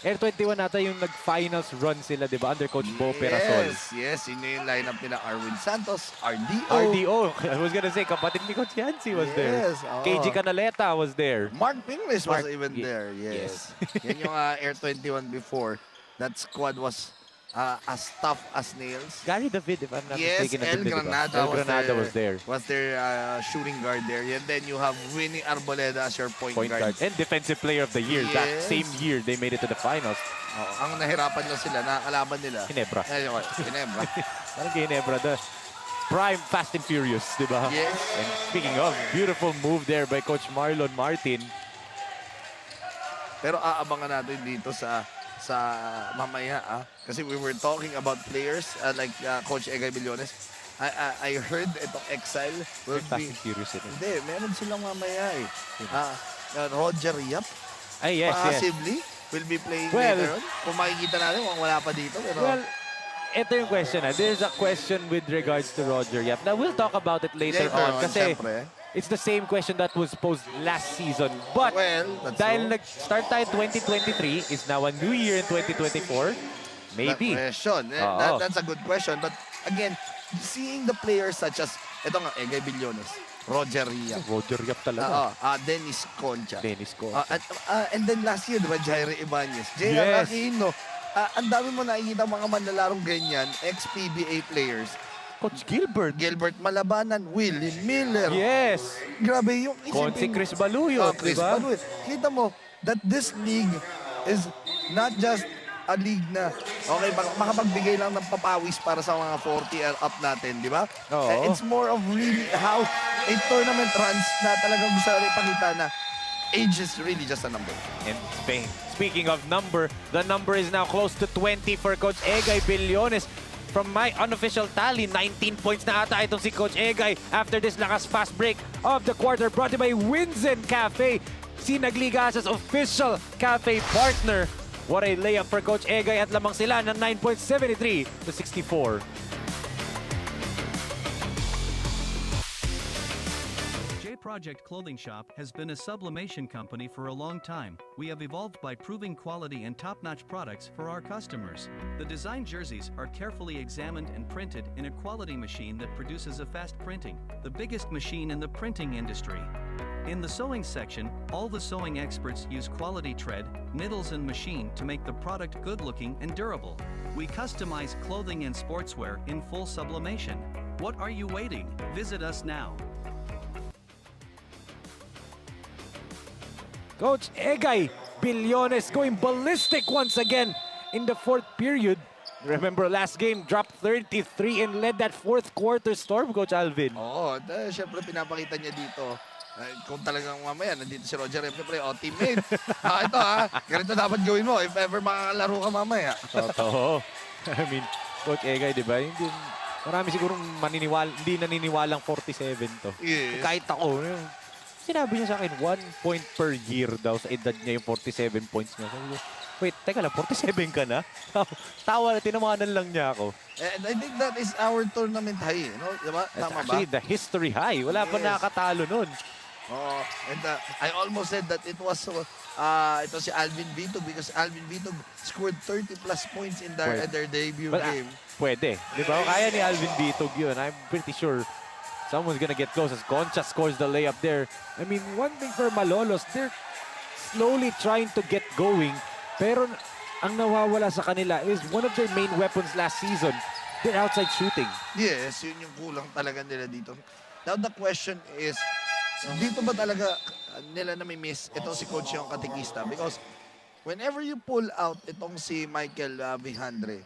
Air 21 nata yung nag-finals run sila, di ba? Under Coach Bo Perasol. Yes. Yun yung lineup nila. Arwin Santos, RDO. RDO. I was gonna say, kapatid ni Coach Yancy was there. KG Canaleta was there. Mark Pingles was even there. Yes. Yan yung Air 21 before. That squad was as tough as nails. Gary David, if I'm not mistaken. El Granada was there. Was their shooting guard there. And then you have Winnie Arboleda as your point guard. And Defensive Player of the Year. That same year, they made it to the finals. Ang nahirapan lang sila, nakakalaban nila. Ginebra. Ginebra. Parang Ginebra, the prime Fast and Furious, di ba? Yes. And speaking of, beautiful move there by Coach Marlon Martin. Pero aabangan natin dito sa mamaya kasi we were talking about players like Coach Egay Billones. I heard itong Exile will be hindi, meron silang mamaya eh. Roger Yap possibly will be playing later on. Kung makikita natin wala pa dito pero ito yung question. There's a question with regards to Roger Yap. Now we'll talk about it later on kasi it's the same question that was posed last season. But dahil nag-start tayo 2023, is now a new year in 2024, maybe. That question. That's a good question. But again, seeing the players such as, ito nga, Egay Billones, Roger Yap. Roger Yap talaga. Dennis Concha. And then last year, diba, Jaire Ibanez. J.R. Aquino. Ang dami mo nakikita mga manlalarong ganyan, ex-PBA players. Coach Gilbert Malabanan, Willie Miller. Yes. Grabe yung si Chris Baluyo. Chris Baluyo. Kita mo that this league is not just a league na makapagbigay lang ng papawis para sa mga 40 and up natin, di ba? It's more of really how a tournament runs na talagang gusto rin ipakita na age is really just a number. And speaking of number, the number is now close to 20 for Coach Egay Billones. From my unofficial tally, 19 points na ata itong si Coach Egay after this lakas fast break of the quarter brought to you by Winzen Cafe, SINAG Liga Asya's official cafe partner. What a layup for Coach Egay at lamang sila ng 9.73 to 64. Project Clothing Shop has been a sublimation company for a long time. We have evolved by proving quality and top-notch products for our customers. The design jerseys are carefully examined and printed in a quality machine that produces a fast printing, the biggest machine in the printing industry. In the sewing section, all the sewing experts use quality thread, needles and machine to make the product good-looking and durable. We customize clothing and sportswear in full sublimation. What are you waiting? Visit us now. Coach Egay Billones going ballistic once again in the fourth period. Remember last game, dropped 33 and led that fourth quarter storm, Coach Alvin. Oo, syempre pinapakita niya dito. Kung talagang mamaya, nandito si Roger, syempre, teammate. Ito ganito dapat gawin mo if ever makakalaro ka mamaya. Totoo. I mean, Coach Egay, di ba? Marami sigurong hindi naniniwalang 47 to. Yes. Kahit ako, sinabi niya sa akin, 1 point per year daw sa edad niya yung 47 points niya. Sabi ko, wait, teka lang, 47 ka na? Tawa na, tinamanan lang niya ako. And I think that is our tournament high, no? Diba? Tama Actually, ba? the history high. Wala pa nakakatalo nun. Oh, and I almost said that it was si Alvin Vitog because Alvin Vitog scored 30 plus points in their debut game. Pwede. Di ba? Kaya ni Alvin Vitog yun. I'm pretty sure someone's gonna get close as Concha scores the layup there. I mean, one thing for Malolos, they're slowly trying to get going. Pero ang nawawala sa kanila is one of their main weapons last season, their outside shooting. Yes, yun yung kulang talaga nila dito. Now the question is, dito ba talaga nila nami-miss itong si Coach yung katikista? Because whenever you pull out itong si Michael Vihandre,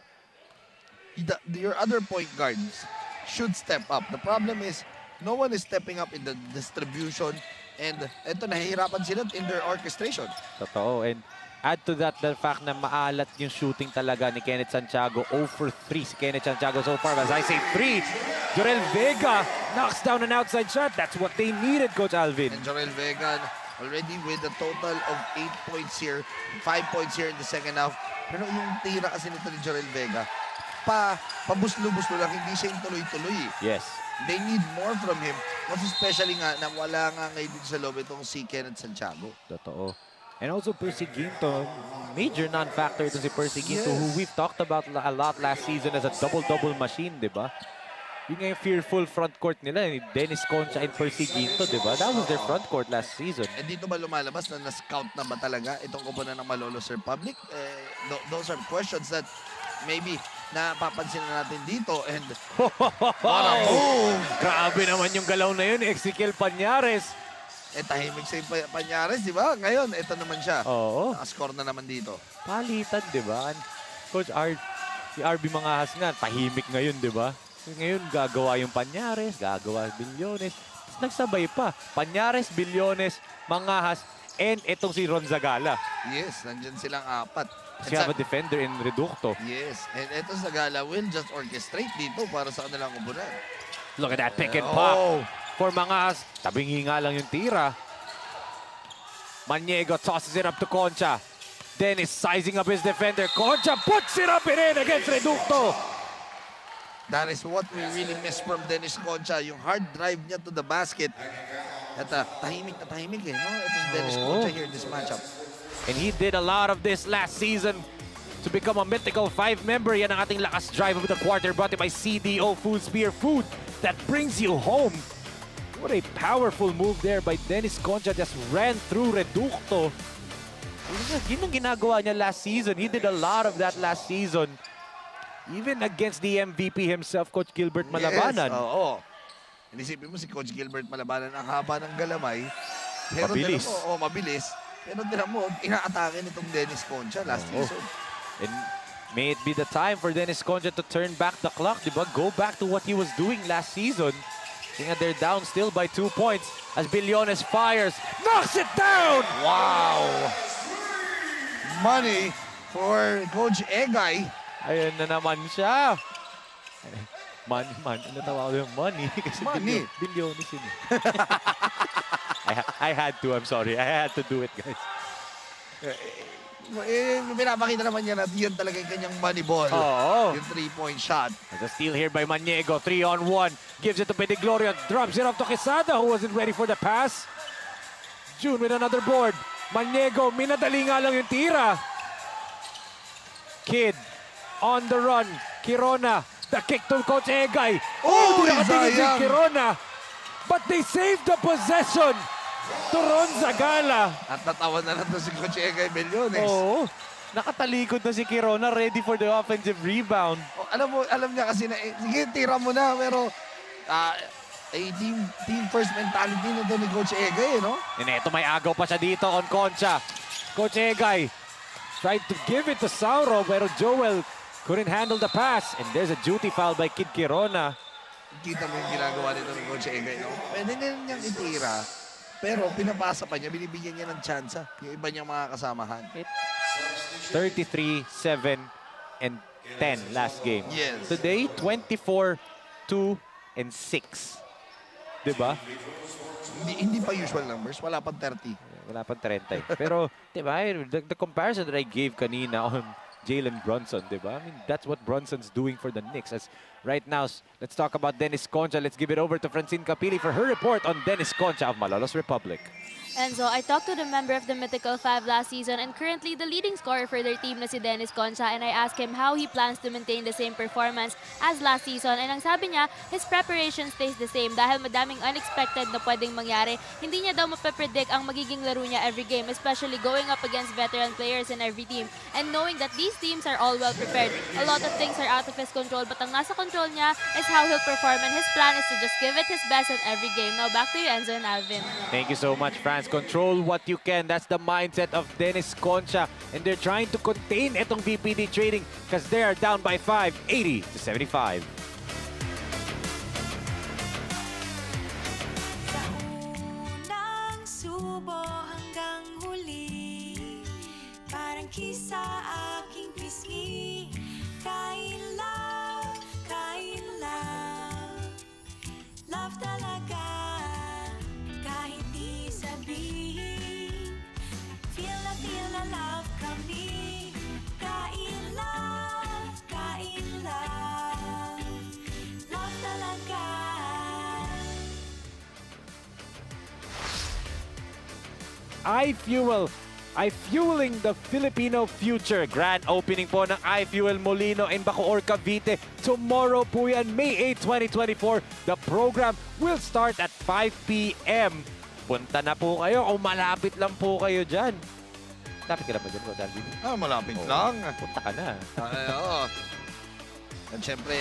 your other point guards should step up. The problem is, no one is stepping up in the distribution and ito, nahihirapan sila in their orchestration. Totoo. And add to that the fact na maalat yung shooting talaga ni Kenneth Santiago. 0 for 3 si Kenneth Santiago so far. As I say, 3. Jorel Vega knocks down an outside shot. That's what they needed, Coach Alvin. And Jorel Vega already with a total of 8 points here, 5 points here in the second half. Pero yung tira kasi nito ni Jorel Vega, pabuslo-buslo lang, hindi siya yung tuloy-tuloy. Yes. They need more from him. Mas especially nga na wala nga ngayon dito sa loob itong si Kenneth Santiago. Totoo. And also Percy Ginto, major non-factor ito si Percy Ginto, who we've talked about a lot last season as a double-double machine, di ba? Yun nga yung fearful front court nila, ni Dennis Concha and Percy Ginto, di ba? That was their front court last season. And dito ba lumalabas na na-scout na ba talaga itong kupunan ng Malolos Republic? Those are questions that maybe napapansin na natin dito. And what a move! Grabe naman yung galaw na yun, Ezequiel Pañares. Tahimik si Pañares, di ba? Ngayon, ito naman siya. Oo. Nakascore na naman dito. Palitan, di ba? Coach si RB Mangahas nga, tahimik ngayon, di ba? Ngayon, gagawa yung Pañares, gagawa Bilyones. Nagsabay pa. Pañares, Bilyones, Mangahas, and itong si Ron Zagala. Yes, nandyan silang 4. Kasi have a defender in Reducto. Yes, and ito Zagala will just orchestrate dito para sa kanilang kupunan. Look at that pick and pop for Mangahas. Tabingi nga lang yung tira. Maniego tosses it up to Concha. Dennis sizing up his defender. Concha puts it up and in against Reducto. That is what we really miss from Dennis Concha. Yung hard drive niya to the basket. At tahimik na tahimik eh. No? Ito si Dennis Concha here in this matchup. And he did a lot of this last season to become a mythical 5-member. Yan ang ating lakas drive of the quarter brought to you by CDO Food Spear. Food that brings you home. What a powerful move there by Dennis Concha. Just ran through Reducto. Yun ang ginagawa niya last season. He did a lot of that last season. Even against the MVP himself, Coach Gilbert Malabanan. Yes, oo. Inisipin mo si Coach Gilbert Malabanan, ang haba ng galamay. Pero mabilis. Mabilis. Pero tinan mo, inaatake nitong Dennis Concha last season. And may it be the time for Dennis Concha to turn back the clock, diba? Go back to what he was doing last season. Tingnan, they're down still by 2 points as Bilyones fires. Knocks it down! Wow! Money for Coach Egay. Ayan na naman siya. Money. Ano tawag ko yung money? Kasi Money. Bilyones yun. I had to, I'm sorry. I had to do it, guys. Pinapakita naman niya na yun talaga yung kanyang money ball. Oo. Yung 3-point shot. The steal here by Maniego. 3-on-1. Gives it to Pedigloria. Drops it off to Quesada, who wasn't ready for the pass. June with another board. Maniego, minadali nga lang yung tira. Kid on the run. Kirona. The kick to Coach Egay. Oh, nakatingin si sayang. Kirona. But they saved the possession to Ron Zagala. At natawa na lang to si Coach Egay Bilyones. Oo. Nakatalikod na si Kirona, ready for the offensive rebound. Oh, alam niya kasi na, sige, tira mo na, pero team first mentality na to ni Coach Egay, no? And eto, may agaw pa siya dito on Concha. Coach Egay tried to give it to Sauro, pero Joel couldn't handle the pass. And there's a duty foul by Kid Kirona. Kita mo yung ginagawa nito ng Coach Egay, no? Pwede niyang itira, pero pinapasa pa niya, binibigyan niya ng tsansa yung iba niyang mga kasamahan. 33, 7, and 10 last game. Yes. Today, 24, 2, and 6. Diba? Hindi pa usual numbers, wala pang 30. Wala pang 30. Pero, diba, the comparison that I gave kanina on Jalen Brunson, diba? I mean, that's what Brunson's doing for the Knicks. As right now, let's talk about Dennis Concha. Let's give it over to Francine Capili for her report on Dennis Concha of Malolos Republic. Enzo, I talked to the member of the Mythical Five last season and currently the leading scorer for their team na si Dennis Concha, and I asked him how he plans to maintain the same performance as last season, and ang sabi niya, his preparation stays the same dahil madaming unexpected na pwedeng mangyari. Hindi niya daw mapapredict ang magiging laro niya every game, especially going up against veteran players in every team, and knowing that these teams are all well prepared. A lot of things are out of his control, but ang nasa control niya is how he'll perform, and his plan is to just give it his best in every game. Now back to you, Enzo and Alvin. Thank you so much, France. Control what you can. That's the mindset of Dennis Concha. And they're trying to contain itong VPD Trading because they are down by 5, 80 to 75. Sa unang subo hanggang huli, parang kisa aking pisngi. Kain love, love talaga. Kahit di sabihin, feel na love kami. Kain love, love talaga. iFueling the Filipino future. Grand opening po ng iFuel Molino in Bacoor, Cavite. Tomorrow po yan, May 8, 2024. The program will start at 5 p.m. Punta na po kayo o malapit lang po kayo dyan. Lapit ka lang ba dyan, Bro Dalvin? Malapit lang. Punta ka na. Oo. At syempre,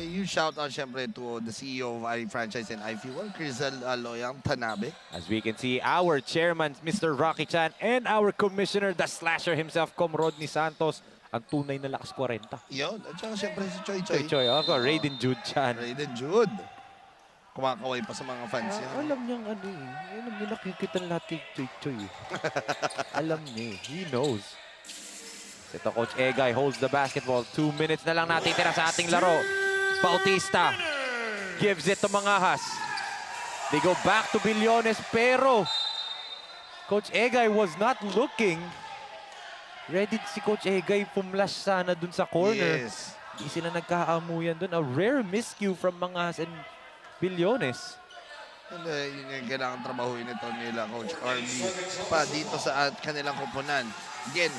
you shout out syempre to the CEO of iFranchise and iFuel, Crisel Loyang Tanabe. As we can see, our chairman, Mr. Rocky Chan, and our commissioner, the slasher himself, Rodney Santos, ang tunay na lakas 40. Yun. At saka syempre si Choy Choy. Choy, ako, Raiden Jude Chan. Raiden Jude. Kumakaway pa sa mga fans yan. Alam niyang ano eh. Alam niya nakikita natin Choy Choy. Alam niya. He knows. Ito, Coach Egay holds the basketball. 2 minutes na lang natitira sa ating laro. Bautista gives it to Mangahas. They go back to Billones, pero Coach Egay was not looking. Ready si Coach Egay pumlash sana dun sa corner. Yes. Hindi sila nagkaamuyan dun. A rare miscue from Mangahas and Billones. And, yun yung kailangan trabahuin ito nila, Coach RB. Pa dito sa kanilang kupunan. Again,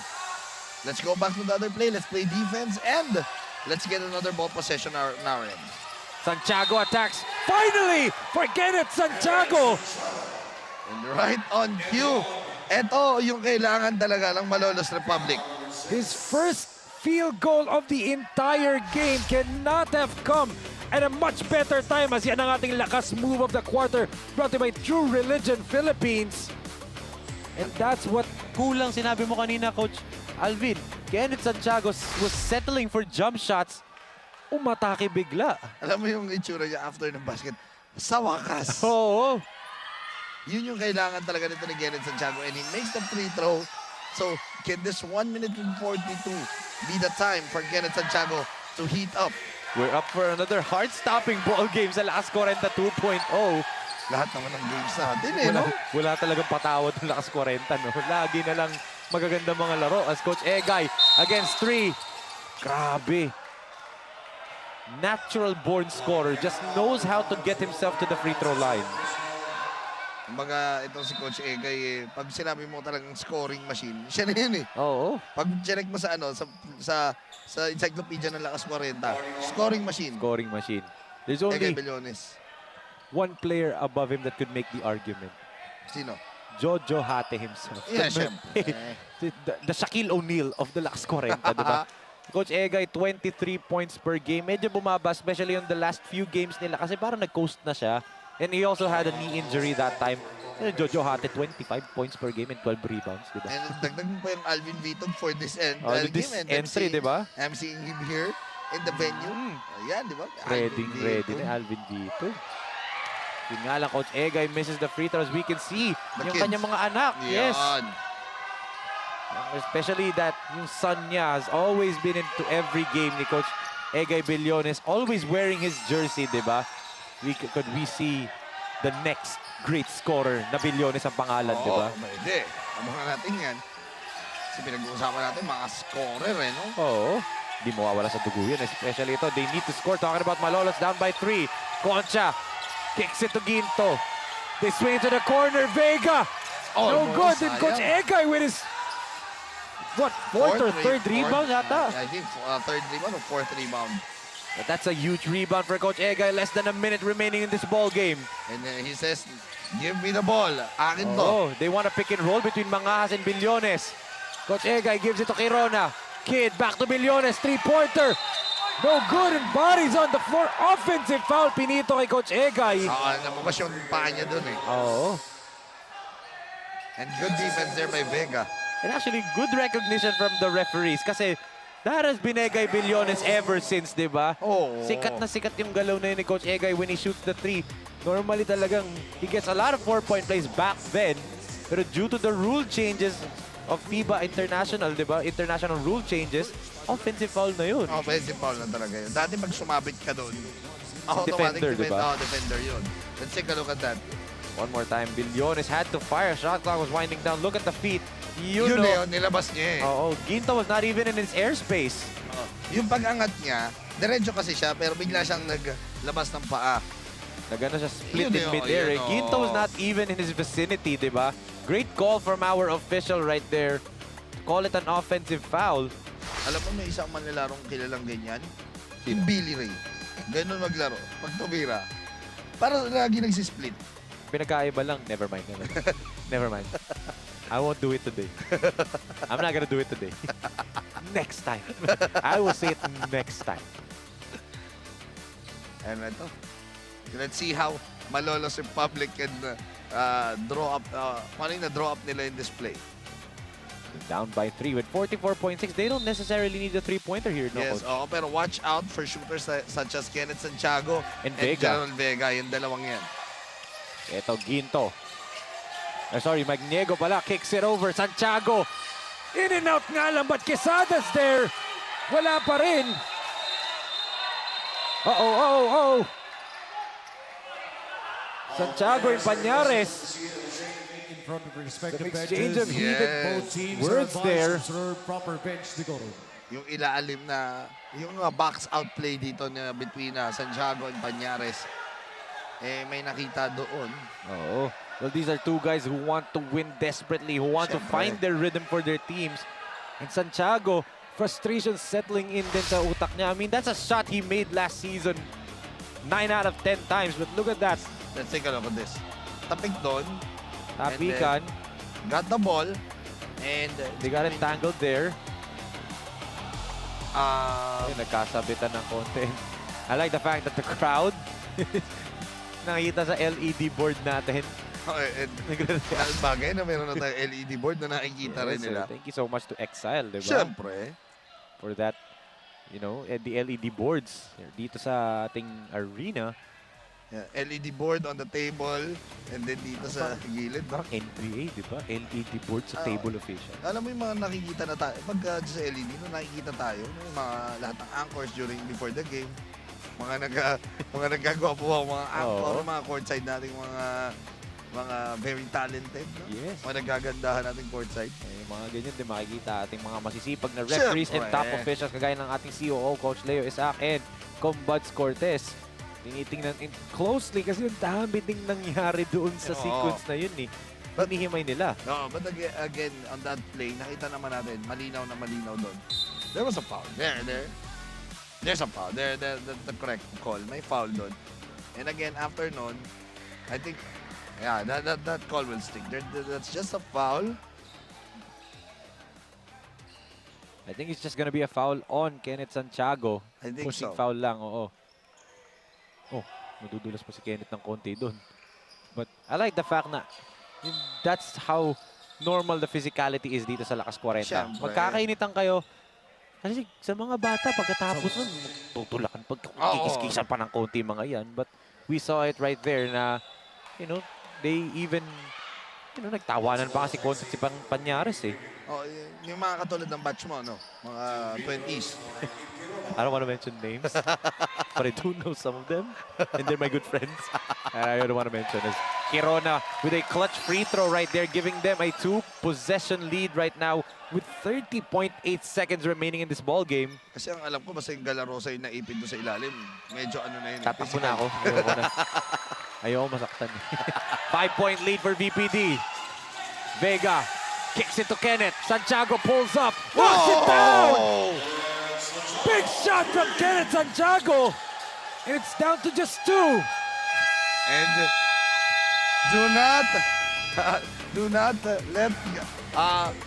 let's go back to the other play. Let's play defense and let's get another ball possession on our end. Santiago attacks. Finally! Forget it, Santiago! And right on cue. Ito yung kailangan talaga ng Malolos Republic. His first field goal of the entire game cannot have come at a much better time as yan ang ating lakas move of the quarter brought to you by True Religion Philippines. And that's what kulang sinabi mo kanina, Coach Alvin. Kenneth Santiago was settling for jump shots. Umatake bigla. Alam mo yung itsura niya after ng basket. Sa wakas. Oo. Yun yung kailangan talaga nito ni Kenneth Santiago. And he makes the free throw. So, can this 1 minute and 42 be the time for Kenneth Santiago to heat up? We're up for another heart-stopping ball game sa Lakas 40 2.0. Lahat naman ng games natin eh, no? Wala talagang patawad ng Lakas 40, no? Lagi na lang magaganda mga laro as Coach Egay against 3. Grabe. Natural-born scorer. Just knows how to get himself to the free throw line. Kumbaga, itong si Coach Egay, pag sinabi mo talagang scoring machine, siya na yun eh. Oo. Pag check mo sa sa encyclopedia ng Lakas 40, scoring machine. Scoring machine. There's only Egay Billones. one player above him that could make the argument. Sino? Jojo Hate himself. Yeah, syempre. The Shaquille O'Neal of the Lakas 40, diba? Coach Egay, 23 points per game. Medyo bumaba, especially on the last few games nila kasi parang nag-coast na siya. And he also had a knee injury that time. Jojo had 25 points per game and 12 rebounds, di ba? And dagdag mo pa yung Alvin Vitog for this end. This entry, di ba? MCing him here in the venue. Ayan, di ba? Ready na Alvin Vitog. Yun nga lang, Coach Egay misses the free throws. We can see yung kanyang mga anak. Yes. Especially that yung son niya has always been into every game ni Coach Egay Billones, always wearing his jersey, di ba? Could we see the next great scorer na Billones ang pangalan, di ba? Oo, pwede. Abangan natin yan. Kasi pinag-uusapan natin mga scorer, eh, no? Oo. Di mawawala sa dugo yun. Especially ito, they need to score. Talking about Malolos down by 3. Concha kicks it to Ginto. They swing it to the corner. Vega! No good. And Coach Egay with his, what, fourth or third rebound yata? I think third rebound or fourth rebound. But that's a huge rebound for Coach Egay. Less than a minute remaining in this ball game. And he says, give me the ball. Akin to. Oh, they want to pick and roll between Mangas and Billones. Coach Egay gives it to Kirona. Kid back to Billones. Three-pointer. No good, and bodies on the floor. Offensive foul, pinito kay Coach Egay. Namabas yung paa niya dun eh. Oo. And good defense there by Vega. And actually, good recognition from the referees kasi that has been Egay Billones ever since, di ba? Sikat na sikat yung galaw na yun ni Coach Egay when he shoots the three. Normally talagang he gets a lot of 4-point plays back then. Pero due to the rule changes of FIBA International, di ba? International rule changes, offensive foul na yun. Offensive foul na talaga yun. Dati pag sumabit ka doon, defender, di ba? Defender yun. Let's take a look at that. One more time, Billones had to fire. Shot clock was winding down. Look at the feet. Yun na yun, nilabas niya eh. Ginto was not even in his airspace. Yung pag-angat niya, diretso kasi siya, pero bigla siyang naglabas ng paa. Nagano siya split in mid-air. Ginto was not even in his vicinity, di ba? Great call from our official right there. Call it an offensive foul. Alam mo, may isang manlalarong kilalang ganyan. Yung Billy Ray. Ganun maglaro. Pag tumira. Para lagi nagsisplit. Pinagkaiba lang. Never mind. Never mind. I won't do it today. I'm not gonna do it today. Next time. I will say it next time. And ito. Let's see how Malolos Republic can draw up, paano yung na-draw up nila in this play. Down by 3 with 44.6. They don't necessarily need a three-pointer here, no? Yes, pero watch out for shooters such as Kenneth Santiago and Gerald Vega. Yung dalawang yan. Ito, Ginto. Sorry, Magniego pala. Kicks it over. Santiago. In and out nga lang, but Quesada's there. Wala pa rin. Santiago and Pañares. In front of respective exchange of heated words there. Proper bench to go to. Yung ilaalim na, yung box out play dito na between Santiago and Pañares. May nakita doon. Well, these are two guys who want to win desperately, who want to find their rhythm for their teams. And Santiago, frustration settling in din sa utak niya. I mean, that's a shot he made last season 9 out of 10 times. But look at that. Let's take a look at this. Tapik doon. Tapikan. Got the ball. And they got entangled there. Nagkasabitan ng konti. I like the fact that the crowd nakikita sa LED board natin. Bagay na meron na tayong LED board na nakikita rin nila. Thank you so much to Exile, diba? Siyempre. For that, you know, the LED boards dito sa ating arena. LED board on the table and then dito sa gilid. NBA, diba? LED board sa table official. Alam mo yung mga nakikita na tayo, pag sa LED, no, nakikita tayo, yung mga lahat ng anchors before the game, mga nagagawa po mga anchor, mga courtside nating mga very talented, no? Yes. Mga nagagandahan nating courtside. Mga ganyan din makikita ating mga masisipag na referees and top officials kagaya ng ating COO, Coach Leo Isaac and Combuds Cortez. Tinitingnan closely kasi yung dami ding nangyari doon sa sequence na yun eh. Hinihimay nila. No, but again, on that play, nakita naman natin, malinaw na malinaw doon. There was a foul. There's a foul. The correct call. May foul doon. And again, after nun, I think, yeah, that call will stick. That's just a foul. I think it's just gonna be a foul on Kenneth Santiago. I think pushing so. Foul lang, oo. Madudulas pa si Kenneth ng konti doon. But I like the fact na that's how normal the physicality is dito sa Lakas 40. Siyempre. Magkakainitan kayo. Kasi sa mga bata, pagkatapos nun, tutulakan, kikis-kisan pa ng konti mga yan. But we saw it right there na, you know, they even, you know, nagtawanan pa kasi concept si Pañares eh. Oh, yung mga katulad ng batch mo, no? Mga 20s. I don't want to mention names, but I do know some of them, and they're my good friends. I don't want to mention this. Kirona with a clutch free throw right there, giving them a 2-possession lead right now with 30.8 seconds remaining in this ball game. Kasi ang alam ko, basta yung Galarosa yung naipin doon sa ilalim. Medyo ano na yun. Tatakbo na ako. Ayoko na. Ayoko masaktan. 5-point lead for VPD. Vega kicks it to Kenneth. Santiago pulls up. Knocks it down! Big shot from Kenneth Santiago. And it's down to just 2. And do not let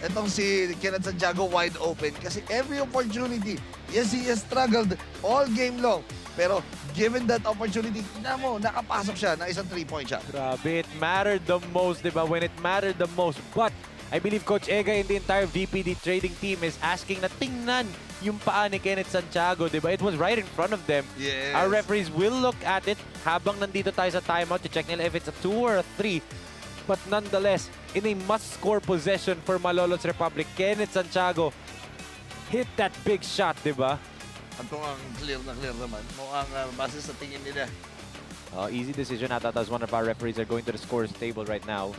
itong si Kenneth Santiago wide open kasi every opportunity, yes, he has struggled all game long. Pero given that opportunity, tignan mo, nakapasok siya ng isang 3-point shot. Grabe, it mattered the most, diba? When it mattered the most. But I believe Coach Ega and the entire VPD trading team is asking na tingnan yung paa ni Kenneth Santiago, diba? It was right in front of them. Yes. Our referees will look at it habang nandito tayo sa timeout to check nila if it's a 2 or a 3. But nonetheless, in a must-score possession for Malolos Republic, Kenneth Santiago hit that big shot, diba? At kung ang clear na clear naman, mukhang base sa tingin nila. Easy decision ata as one of our referees are going to the scores table right now.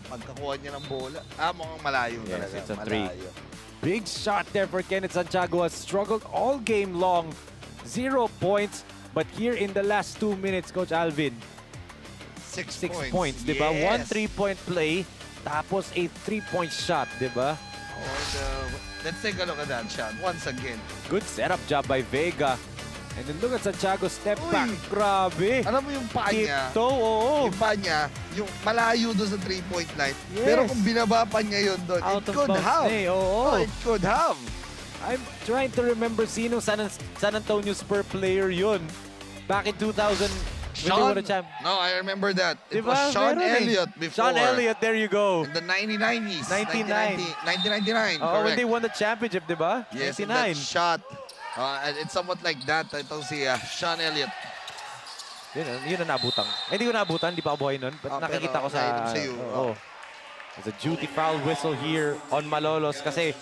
Pagkakuha niya ng bola, mukhang malayo talaga. It's a 3. Big shot there for Kenneth Santiago. Has struggled all game long. 0 points. But here in the last 2 minutes, Coach Alvin, 6 points, diba? Yes. 1 3-point play, tapos a 3-point shot, diba? And let's take a look at that shot once again. Good setup job by Vega. And then look at Santiago step back. Grabe. Alam mo yung paa niya? Tiptoe, oo. Yung paa niya, yung malayo doon sa 3-point line. Yes. Pero kung binaba pa niya yun doon, Out it of could bounds have. na eh, oo. It could have. I'm trying to remember sino San Antonio Spur player yun. Back in 2000, when they won the champ. No, I remember that. It Diba? was Sean Meron eh. Elliott before. Sean Elliott, there you go. In the 1990s. 1999, Oh, when correct. they won the championship, diba? Yes, 99. and that shot. And it's somewhat like that. Itong si Sean Elliott. Yun ang naabutang. Hindi ko naabutan, hindi pa ako buhay nun. But nakikita pero ko sa... nainom sa'yo. Oo. There's a duty foul whistle here on Malolos kasi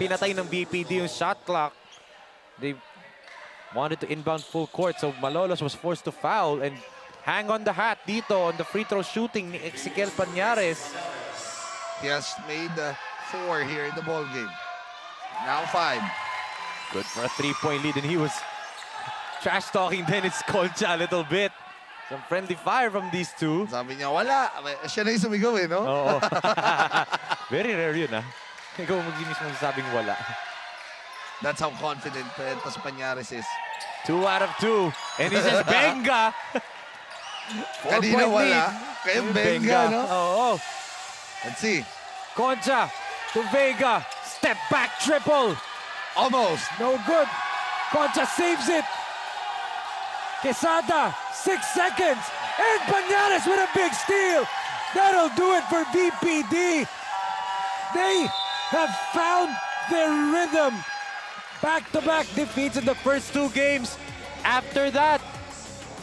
pinatay ng VPD yung shot clock. They wanted to inbound full court, so Malolos was forced to foul and hang on the hat dito on the free throw shooting ni Ezequiel Pañares. He has made 4 here in the ball game. Now 5. Good for a 3-point lead, and he was trash-talking Dennis Concha a little bit. Some friendly fire from these two. Sabi niya, wala. Siya na yung sumigaw eh, no? Oo. Very rare yun, ha? Ikaw mismo sabing wala. That's how confident Tos Pañares is. 2 out of 2. And he says, Benga! Kanina wala. Kaya Benga, no? Oo. Let's see. Concha to Vega. Step back triple. Almost. No good. Concha saves it. Quesada, 6 seconds. And Pañares with a big steal. That'll do it for VPD. They have found their rhythm. Back-to-back defeats in the first 2 games. After that,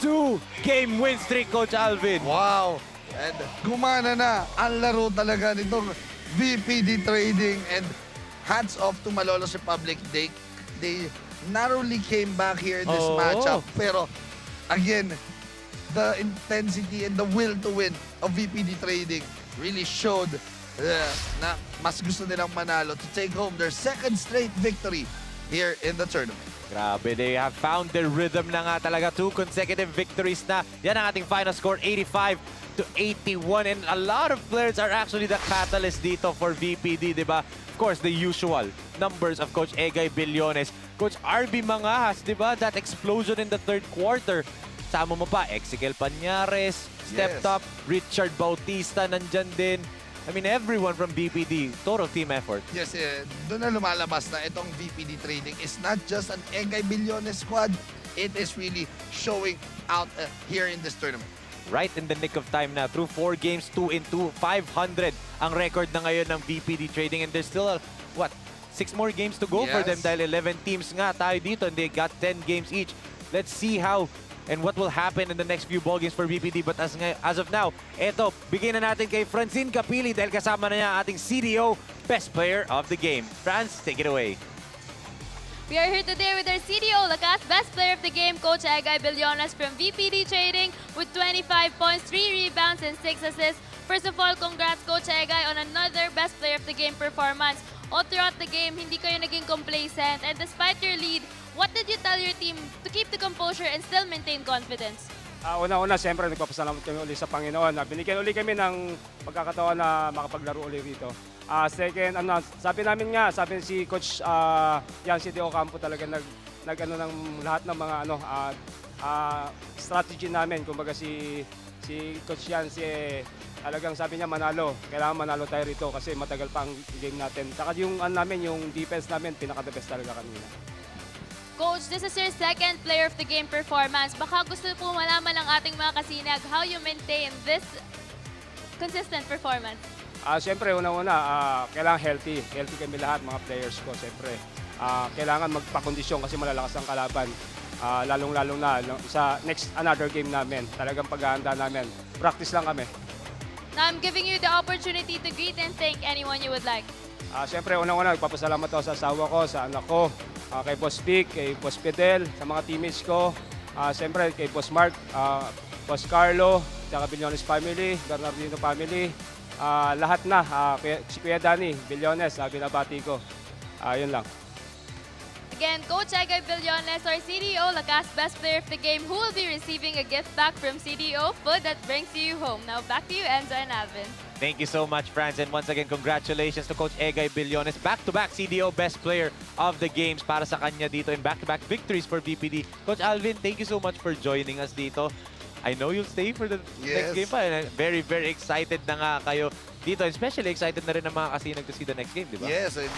2-game win streak, Coach Alvin. Wow. And gumana na ang laro talaga nitong VPD Trading, and hats off to Malolos Republic. They narrowly came back here in this matchup. Pero again, the intensity and the will to win of VPD Trading really showed na mas gusto nilang manalo to take home their 2nd straight victory here in the tournament. Grabe, they have found their rhythm na nga talaga. 2 consecutive victories na. Yan ang ating final score, 85-81. And a lot of players are actually the catalyst dito for VPD, diba? Of course, the usual numbers of Coach Egay Billones. Coach RB Mangahas, diba? That explosion in the 3rd quarter. Sama mo pa, Ezequiel Pañares, stepped up. Richard Bautista nandyan din. I mean, everyone from VPD, total team effort. Yes, doon na lumalabas na itong VPD Trading is not just an Egay Billones squad. It is really showing out here in this tournament. Right in the nick of time na. Through 4 games, 2-2, 500 ang record na ngayon ng VPD Trading. And there's still, 6 more games to go for them dahil 11 teams nga tayo dito and they got 10 games each. Let's see how and what will happen in the next few ball games for VPD. But as of now, eto, bigyan na natin kay Francine Capili dahil kasama na niya ating CDO Best Player of the Game. Franz, take it away. We are here today with our CDO Lakas Best Player of the Game, Coach Egay Billones from VPD Trading with 25 points, 3 rebounds, and 6 assists. First of all, congrats Coach Egay on another Best Player of the Game performance. All throughout the game, hindi kayo naging complacent, and despite your lead, what did you tell your team to keep the composure and still maintain confidence? Una-una, siyempre, nagpapasalamat kami ulit sa Panginoon. Binigyan ulit kami ng pagkakataon na makapaglaro ulit rito. Second, sabi si Coach Yang City Ocampo talaga nag-ano ng lahat ng mga strategy namin. Kumbaga si Coach Yan, talagang sabi niya manalo. Kailangan manalo tayo rito kasi matagal pa ang game natin. Saka yung defense namin, pinaka-the best talaga kanina. Coach, this is your second Player of the Game performance. Baka gusto po malaman ng ating mga kasinag how you maintain this consistent performance. Siyempre, una-una, kailangan healthy. Healthy kami lahat, mga players ko, siyempre. Kailangan magpakondisyon kasi malalakas ang kalaban. Lalong-lalong na sa another game namin. Talagang paghahanda namin. Practice lang kami. Now, I'm giving you the opportunity to greet and thank anyone you would like. Siyempre, unang-una, nagpapasalamat ako sa asawa ko, sa anak ko, kay Boss Vic, kay Boss Fidel, sa mga teammates ko. Siyempre, kay Boss Mark, Boss Carlo, saka Billones family, Bernardino family. Lahat na, si Kuya Danny, Billones, binabati ko. Yun lang. Again, Coach Egay Billones, our CDO Lakas Best Player of the Game, who will be receiving a gift back from CDO, food that brings you home. Now, back to you, Enzo and Alvin. Thank you so much, Franz. And once again, congratulations to Coach Egay Billones. Back-to-back CDO Best Player of the Games para sa kanya dito and back-to-back victories for VPD. Coach Alvin, thank you so much for joining us dito. I know you'll stay for the next game pa. And very, very excited na nga kayo dito. Especially excited na rin ang mga kasinag to see the next game, di ba? Yes, and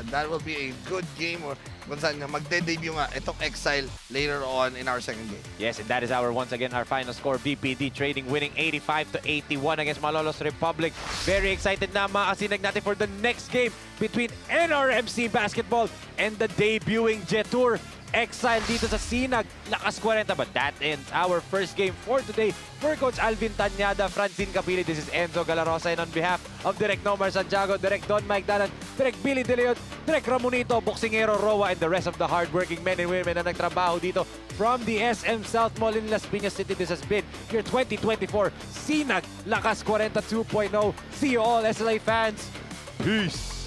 that will be a good game or kung saan magde-debut nga itong Exile later on in our second game. Yes, and that is once again our final score. VPD Trading winning 85-81 against Malolos Republic. Very excited na mga kasinag natin for the next game between NRMC Basketball and the debuting Jetour Exile dito sa SinagLakasKwarenta. But that ends our first game for today. For Coach Alvin Tanyada, Francine Capili, this is Enzo Galarosa, and on behalf of Direk Nomar Santiago, Direk Don Mike Danan, Direk Billy De Leon, Direk Ramonito, Boxingero Roa, and the rest of the hardworking men and women na nagtrabaho dito from the SM SOUTHMALL in Las Piñas City. This has been your 2024 SinagLakasKwarenta 2.0. See you all, SLA fans. Peace!